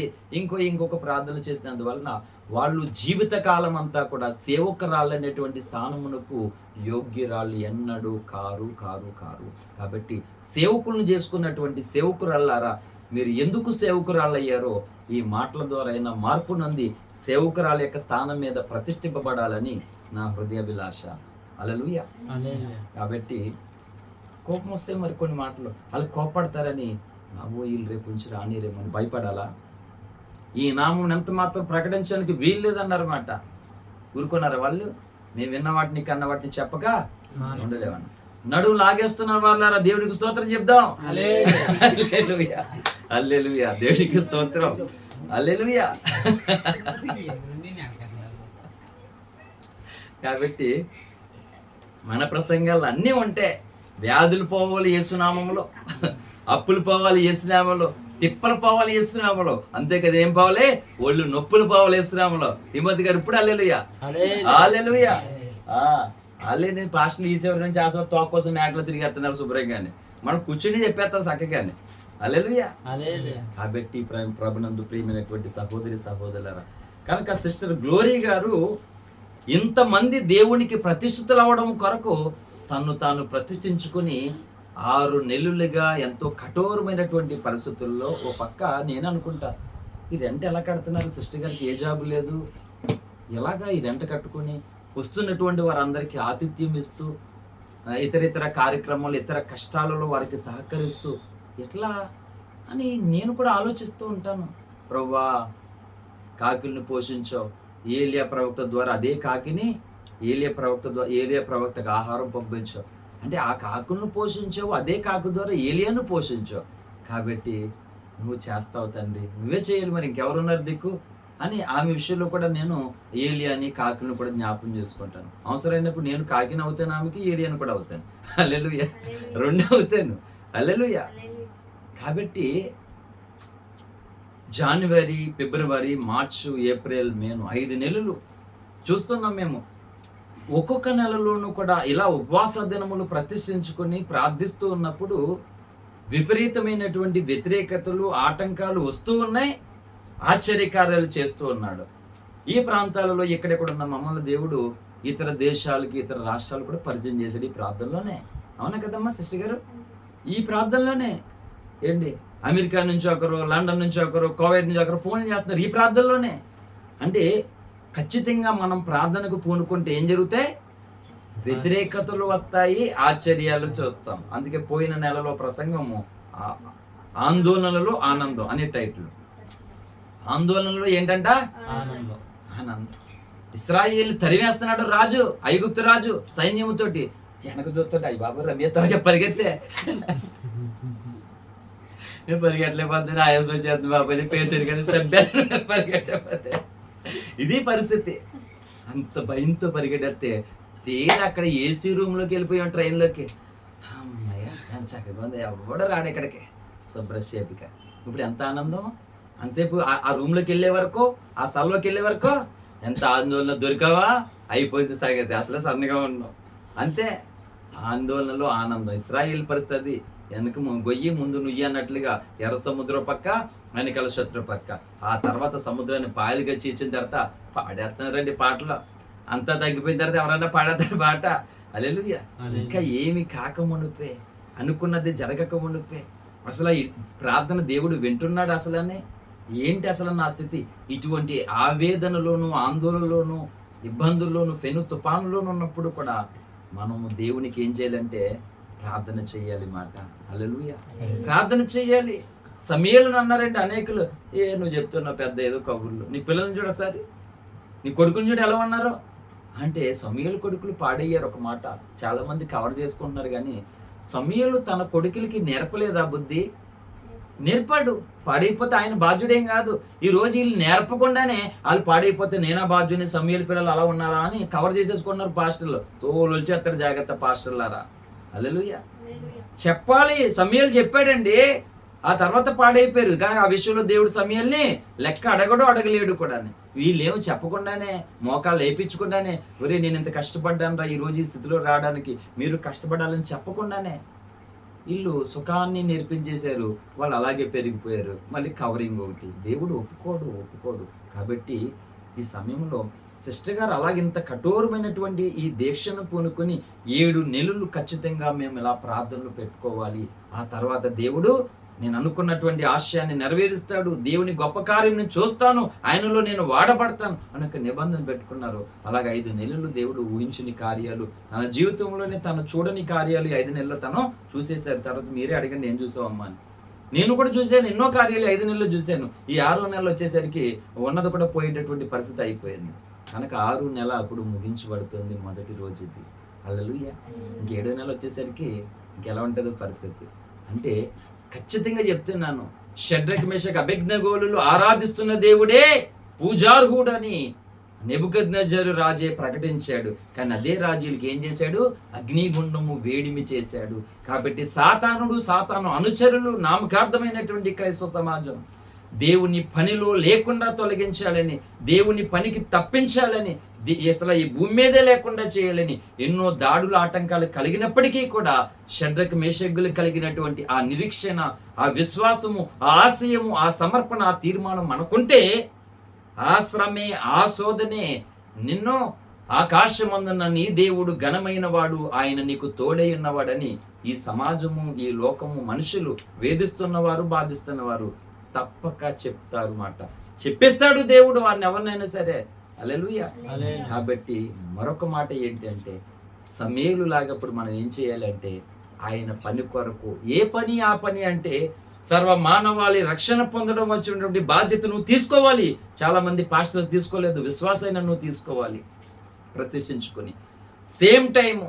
ఇంకొక ప్రార్థన చేసినందువలన వాళ్ళు జీవితకాలం అంతా కూడా సేవకురాళ్ళు అనేటువంటి స్థానమునకు యోగ్యురాళ్ళు ఎన్నడూ కారు. కాబట్టి సేవకులను చేసుకున్నటువంటి సేవకురాళ్ళారా, మీరు ఎందుకు సేవకురాళ్ళు అయ్యారో ఈ మాటల ద్వారా అయినా మార్పు నంది సేవకురాల యొక్క స్థానం మీద ప్రతిష్ఠింపబడాలని నా హృదయాభిలాష. హల్లెలూయా. కాబట్టి కోపం వస్తే మరి కొన్ని మాటలు వాళ్ళు కోపడతారని వీళ్ళు రేపు నుంచి రానిరేమని భయపడాలా? ఈ నామం ఎంత మాత్రం ప్రకటించడానికి వీలు లేదన్నారన్నమాట. ఊరుకున్నారు వాళ్ళు. మేము విన్న వాటిని కన్న వాటిని చెప్పక ఉండలేమన్న. నడువు లాగేస్తున్నారు వాళ్ళారా, దేవుడికి స్తోత్రం చెప్దాం. హల్లెలూయా, హల్లెలూయా, దేవుడికి స్తోత్రం. హల్లెలూయా. కాబట్టి మన ప్రసంగాలు అన్నీ ఉంటే, వ్యాధులు పోవాలి యేసునామంలో, అప్పులు పోవాలి యేసునామంలో, తిప్పల పావాలు వేస్తున్నాములో, అంతే కదా, ఏం పావలే, ఒళ్ళు నొప్పులు పావాలు వేస్తున్నాములో. తిమోతి గారు ఇప్పుడు హల్లెలూయా హల్లెలూయా. నేను పాస్టర్లు ఈసేవారి నుంచి ఆసవ తోక కోసం మేకలు తిరిగేస్తున్నారు శుభ్రంగానే, మనం కూర్చుని చెప్పేస్తాం చక్కగానే. హల్లెలూయా. కాబట్టి ప్రభునందు ప్రియమైనటువంటి సహోదరి సహోదరులారా, కనుక సిస్టర్ గ్లోరీ గారు ఇంతమంది దేవునికి ప్రతిష్ఠితులు అవ్వడం కొరకు తను తాను ప్రతిష్ఠించుకుని 6 నెలలుగా ఎంతో కఠోరమైనటువంటి పరిస్థితుల్లో, ఓ పక్క నేను అనుకుంటా, ఈ రెంట్ ఎలా కడుతున్నారు సిస్టర్ గారికి, ఏ జాబ్ లేదు, ఎలాగా ఈ రెంట్ కట్టుకొని వస్తున్నటువంటి వారందరికీ ఆతిథ్యం ఇస్తూ, ఇతర కార్యక్రమాలు, ఇతర కష్టాలలో వారికి సహకరిస్తూ ఎట్లా అని నేను కూడా ఆలోచిస్తూ ఉంటాను. ప్రభువా, కాకుల్ని పోషించావు, ఏలియా ప్రవక్త ద్వారా అదే కాకిని ఏలియా ప్రవక్తకు ఆహారం పంపించావు, అంటే ఆ కాకులను పోషించావు, అదే కాకు ద్వారా ఏలియాను పోషించావు, కాబట్టి నువ్వు చేస్తావు తండ్రి, నువ్వే చేయాలి, మరి ఇంకెవరున్నారు దిక్కు అని ఆమె విషయంలో కూడా నేను ఏలియాని కాకులను కూడా జ్ఞాపకం చేసుకుంటాను. అవసరమైనప్పుడు నేను కాకిని అవుతాను, ఆమెకి ఏలియాని కూడా అవుతాను. హల్లెలూయా. 2 అవుతాను. హల్లెలూయా. కాబట్టి జనవరి, ఫిబ్రవరి, మార్చి, ఏప్రిల్, మే 5 నెలలు చూస్తున్నాం మేము. ఒక్కొక్క నెలలోనూ కూడా ఇలా ఉపవాస దినములు ప్రతిష్ఠించుకొని ప్రార్థిస్తూ ఉన్నప్పుడు విపరీతమైనటువంటి వ్యతిరేకతలు, ఆటంకాలు వస్తూ ఉన్నాయి, ఆశ్చర్యకార్యాలు చేస్తూ ఉన్నాడు. ఈ ప్రాంతాలలో ఎక్కడెక్కడ ఉన్న మమ్మల్ని దేవుడు ఇతర దేశాలకి, ఇతర రాష్ట్రాలు కూడా పరిచయం చేశాడు ఈ ప్రార్థనలోనే. అవునా కదమ్మా సిస్టర్ గారు? ఈ ప్రార్థనలోనే ఏంటి, అమెరికా నుంచి ఒకరు, లండన్ నుంచి ఒకరు, కోవిడ్ నుంచి ఒకరు ఫోన్ చేస్తున్నారు ఈ ప్రార్థనలోనే. అంటే ఖచ్చితంగా మనం ప్రార్థనకు పూనుకుంటే ఏం జరుగుతాయి? వ్యతిరేకతలు వస్తాయి, ఆశ్చర్యాలు చూస్తాం. అందుకే పోయిన నెలలో ప్రసంగము ఆందోళనలో ఆనందం అనే టైటిల్. ఆందోళనలో ఏంటంట? ఆనందం. ఇశ్రాయేలు తరివేస్తున్నాడు రాజు, ఐగుప్తు రాజు సైన్యముతోటి. వెనక చూస్తుంటే అయ్యి బాబు రమ్యతో పరిగెత్తే పరిగెట్టలేకపోతే ఆయాసం వచ్చేస్తుంది బాబు, పేషెంట్ కదా సభ్యాన్ని పరిగెట్టకపోతే. ఇది పరిస్థితి. అంత భయంతో పరిగెడితే తీరా అక్కడ ఏసీ రూమ్లోకి వెళ్ళిపోయాం, ట్రైన్లోకి. అమ్మయ్య చక్కగా ఉంది, ఎవడో రాడు ఇక్కడికి శుభ్రశేపిక. ఇప్పుడు ఎంత ఆనందం! అంతసేపు ఆ రూమ్లోకి వెళ్ళే వరకు, ఆ స్థలంలోకి వెళ్ళే వరకు ఎంత ఆందోళన. దొరికావా అయిపోయింది సాగైతే, అసలే సన్నగా ఉన్నాం అంతే. ఆందోళనలో ఆనందం. ఇశ్రాయేలు పరిస్థితి వెనక గొయ్యి ముందు నుయ్యి అన్నట్లుగా ఎర్ర సముద్రం పక్క, వెనకాల శత్రు పక్క. ఆ తర్వాత సముద్రాన్ని పాయలుగా చీల్చిన తర్వాత పాడేస్తున్నారండి పాటలు. అంతా తగ్గిపోయిన తర్వాత ఎవరన్నా పాడేస్తారు పాట. హల్లెలూయా. ఇంకా ఏమి కాకమునుపే, అనుకున్నది జరగక మునుపే అసలు ఈ ప్రార్థన దేవుడు వింటున్నాడు అసలనే ఏంటి అసలు నా స్థితి? ఇటువంటి ఆవేదనలోను, ఆందోళనలోను, ఇబ్బందుల్లోను, పెను తుఫానులోను ఉన్నప్పుడు కూడా మనము దేవునికి ఏం చేయాలంటే ప్రార్థన చేయాలి మాట. హల్లెలూయా. ప్రార్థన చేయాలి. సమయలను అన్నారండి అనేకులు. నువ్వు చెప్తున్నావు పెద్ద ఏదో కబుర్లు. నీ పిల్లల్ని చూడు ఒకసారి, నీ కొడుకుని చూడు ఎలా ఉన్నారో. అంటే సమయలు కొడుకులు పాడయ్యారు. ఒక మాట చాలా మంది కవర్ చేసుకుంటున్నారు, కానీ సమయలు తన కొడుకులకి నేర్పలేదా బుద్ధి? నేర్పాడు. పాడైపోతే ఆయన బాధ్యుడేం కాదు. ఈ రోజు వీళ్ళు నేర్పకుండానే వాళ్ళు పాడైపోతే నేనా బాధ్యుని, సమయలు పిల్లలు అలా ఉన్నారా అని కవర్ చేసేసుకున్నారు పాస్టర్లు. తోలు వచ్చేస్తారు, జాగ్రత్త పాస్టర్లారా. హల్లెలూయా. చెప్పాలి. సమయలు చెప్పాడండి, ఆ తర్వాత పాడైపోయారు. కానీ ఆ విషయంలో దేవుడు సమయల్ని లెక్క అడగలేడు కూడా. వీళ్ళేమో చెప్పకుండానే, మోకాలు వేయించకుండానే, ఒరే నేను ఇంత కష్టపడ్డాను రా ఈ రోజు ఈ స్థితిలో రావడానికి, మీరు కష్టపడాలని చెప్పకుండానే వీళ్ళు సుఖాన్ని నేర్పించేశారు. వాళ్ళు అలాగే పెరిగిపోయారు. మళ్ళీ కవరింగ్ ఒకటి. దేవుడు ఒప్పుకోడు. కాబట్టి ఈ సమయంలో సిస్టర్ గారు అలాగింత కఠోరమైనటువంటి ఈ దీక్షను పూనుకొని 7 నెలలు ఖచ్చితంగా మేము ఇలా ప్రార్థనలు పెట్టుకోవాలి. ఆ తర్వాత దేవుడు నేను అనుకున్నటువంటి ఆశయాన్ని నెరవేరుస్తాడు, దేవుని గొప్ప కార్యం నేను చూస్తాను, ఆయనలో నేను వాడబడతాను అని ఒక నిబంధన పెట్టుకున్నారు. అలాగే 5 నెలలు దేవుడు ఊహించని కార్యాలు, తన జీవితంలోనే తను చూడని కార్యాలు 5 నెలల్లో తను చూసేశారు. తర్వాత మీరే అడగండి, ఏం చూసావమ్మా అని. నేను కూడా చూశాను, ఎన్నో కార్యాలు 5 నెలల్లో చూశాను. ఈ 6వ నెల వచ్చేసరికి ఉన్నది కూడా పోయేటటువంటి పరిస్థితి అయిపోయింది. కనుక 6వ నెల అప్పుడు ముగించబడుతుంది, మొదటి రోజు ఇది. హల్లెలూయా. 7వ నెల వచ్చేసరికి ఇంకెలా ఉంటుందో పరిస్థితి. అంటే ఖచ్చితంగా చెప్తున్నాను, షడ్రక్ మేషక్ అబేద్నెగోలు ఆరాధిస్తున్న దేవుడే పూజార్హుడని. నెబుకద్నెజరు రాజే ప్రకటించాడు. కానీ అదే రాజులకి ఏం చేశాడు? అగ్నిగుండము వేడిమి చేశాడు. కాబట్టి సాతాను అనుచరులు, నామకార్థమైనటువంటి క్రైస్తవ సమాజం దేవుని పనిలో లేకుండా తొలగించాలని, దేవుని పనికి తప్పించాలని, అసలు ఈ భూమి మీదే లేకుండా చేయాలని ఎన్నో దాడులు ఆటంకాలు కలిగినప్పటికీ కూడా షడ్రకు మేషగ్గులు కలిగినటువంటి ఆ నిరీక్షణ, ఆ విశ్వాసము, ఆ ఆశయము, ఆ సమర్పణ, ఆ తీర్మానం మనకుంటే ఆ శ్రమే, ఆ శోధనే నిన్ను ఆకాశమందున్న నీ దేవుడు ఘనమైన వాడు, ఆయన నీకు తోడై ఉన్నవాడని ఈ సమాజము, ఈ లోకము, మనుషులు వేధిస్తున్నవారు, బాధిస్తున్నవారు తప్పక చెప్తారు మాట. చెప్పేస్తాడు దేవుడు వారిని, ఎవరినైనా సరే. హల్లెలూయా. కాబట్టి మరొక మాట ఏంటి అంటే, సమేలు లాగప్పుడు మనం ఏం చేయాలంటే ఆయన పని కొరకు, ఏ పని ఆ పని అంటే సర్వ మానవాళి రక్షణ పొందడం వచ్చినటువంటి బాధ్యత నువ్వు తీసుకోవాలి. చాలా మంది పాస్టర్లు తీసుకోలేదు, విశ్వాసైన నువ్వు తీసుకోవాలి ప్రతిష్ఠించుకొని. సేమ్ టైము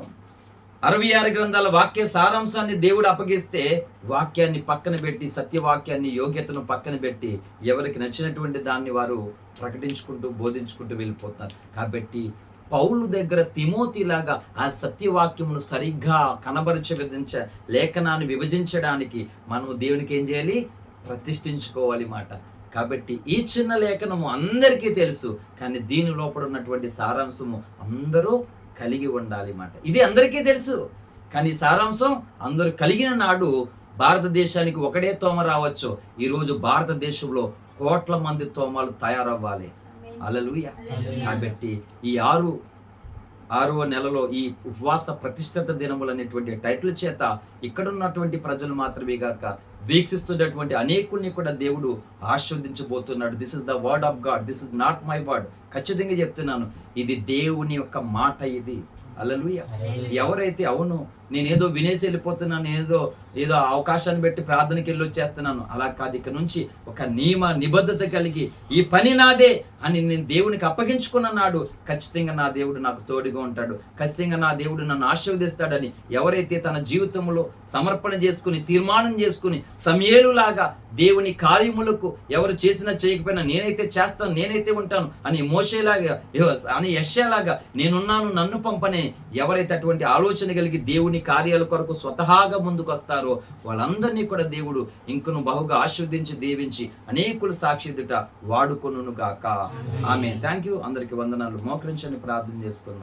66 గ్రంథాల వాక్య సారాంశాన్ని దేవుడు అప్పగిస్తే వాక్యాన్ని పక్కన పెట్టి, సత్యవాక్యాన్ని, యోగ్యతను పక్కన పెట్టి ఎవరికి నచ్చినటువంటి దాన్ని వారు ప్రకటించుకుంటూ బోధించుకుంటూ వెళ్ళిపోతారు. కాబట్టి పౌలు దగ్గర తిమోతిలాగా ఆ సత్యవాక్యమును సరిగ్గా లేఖనాన్ని విభజించడానికి మనం దేవునికి ఏం చేయాలి? ప్రతిష్ఠించుకోవాలి మాట. కాబట్టి ఈ చిన్న లేఖనము అందరికీ తెలుసు, కానీ దీని లోపల ఉన్నటువంటి సారాంశము అందరూ కలిగి ఉండాలి మాట. ఇది అందరికీ తెలుసు, కానీ సారాంశం అందరూ కలిగిన నాడు భారతదేశానికి ఒకటే తోమ రావచ్చు. ఈరోజు భారతదేశంలో కోట్ల మంది తోమలు తయారవ్వాలి. హల్లెలూయా. కాబట్టి ఈ ఆరవ నెలలో ఈ ఉపవాస ప్రతిష్ఠిత దినములు అనేటువంటి టైటిల్ చేత ఇక్కడ ఉన్నటువంటి ప్రజలు మాత్రమే గాక వీక్షిస్తున్నటువంటి అనేకుల్ని కూడా దేవుడు ఆశీర్వదించబోతున్నాడు. This is the word of God, this is not my word. ఖచ్చితంగా చెప్తున్నాను, ఇది దేవుని యొక్క మాట. ఇది హల్లెలూయా. ఎవరైతే అవును నేనేదో వినేసి వెళ్ళిపోతున్నాను, ఏదో అవకాశాన్ని బట్టి ప్రార్థనకి వెళ్ళి వచ్చేస్తున్నాను, అలా కాదు. ఇక నుంచి ఒక నియమ నిబద్ధత కలిగి ఈ పని నాదే అని నేను దేవునికి అప్పగించుకున్న నాడు ఖచ్చితంగా నా దేవుడు నాకు తోడుగా ఉంటాడు, ఖచ్చితంగా నా దేవుడు నన్ను ఆశీర్వదిస్తాడని ఎవరైతే తన జీవితంలో సమర్పణ చేసుకుని, తీర్మానం చేసుకుని, సమయేలులాగా దేవుని కార్యములకు ఎవరు చేసినా చేయకపోయినా నేనైతే చేస్తాను, నేనైతే ఉంటాను అని మోషేలాగా, అని యెషయాలాగా నేనున్నాను నన్ను పంపనే ఎవరైతే అటువంటి ఆలోచన కలిగి దేవుని కార్యాల కొరకు స్వతహాగా ముందుకు వస్తారో వాళ్ళందరినీ కూడా దేవుడు ఇంకను బహుగా ఆశీర్వదించి, దీవించి అనేకులు సాక్షిదుట వాడుకొనుగాక. ఆమేన్. Thank you. అందరికి వందనాలు. మోకరించండి, ప్రార్థన చేసుకుందాం.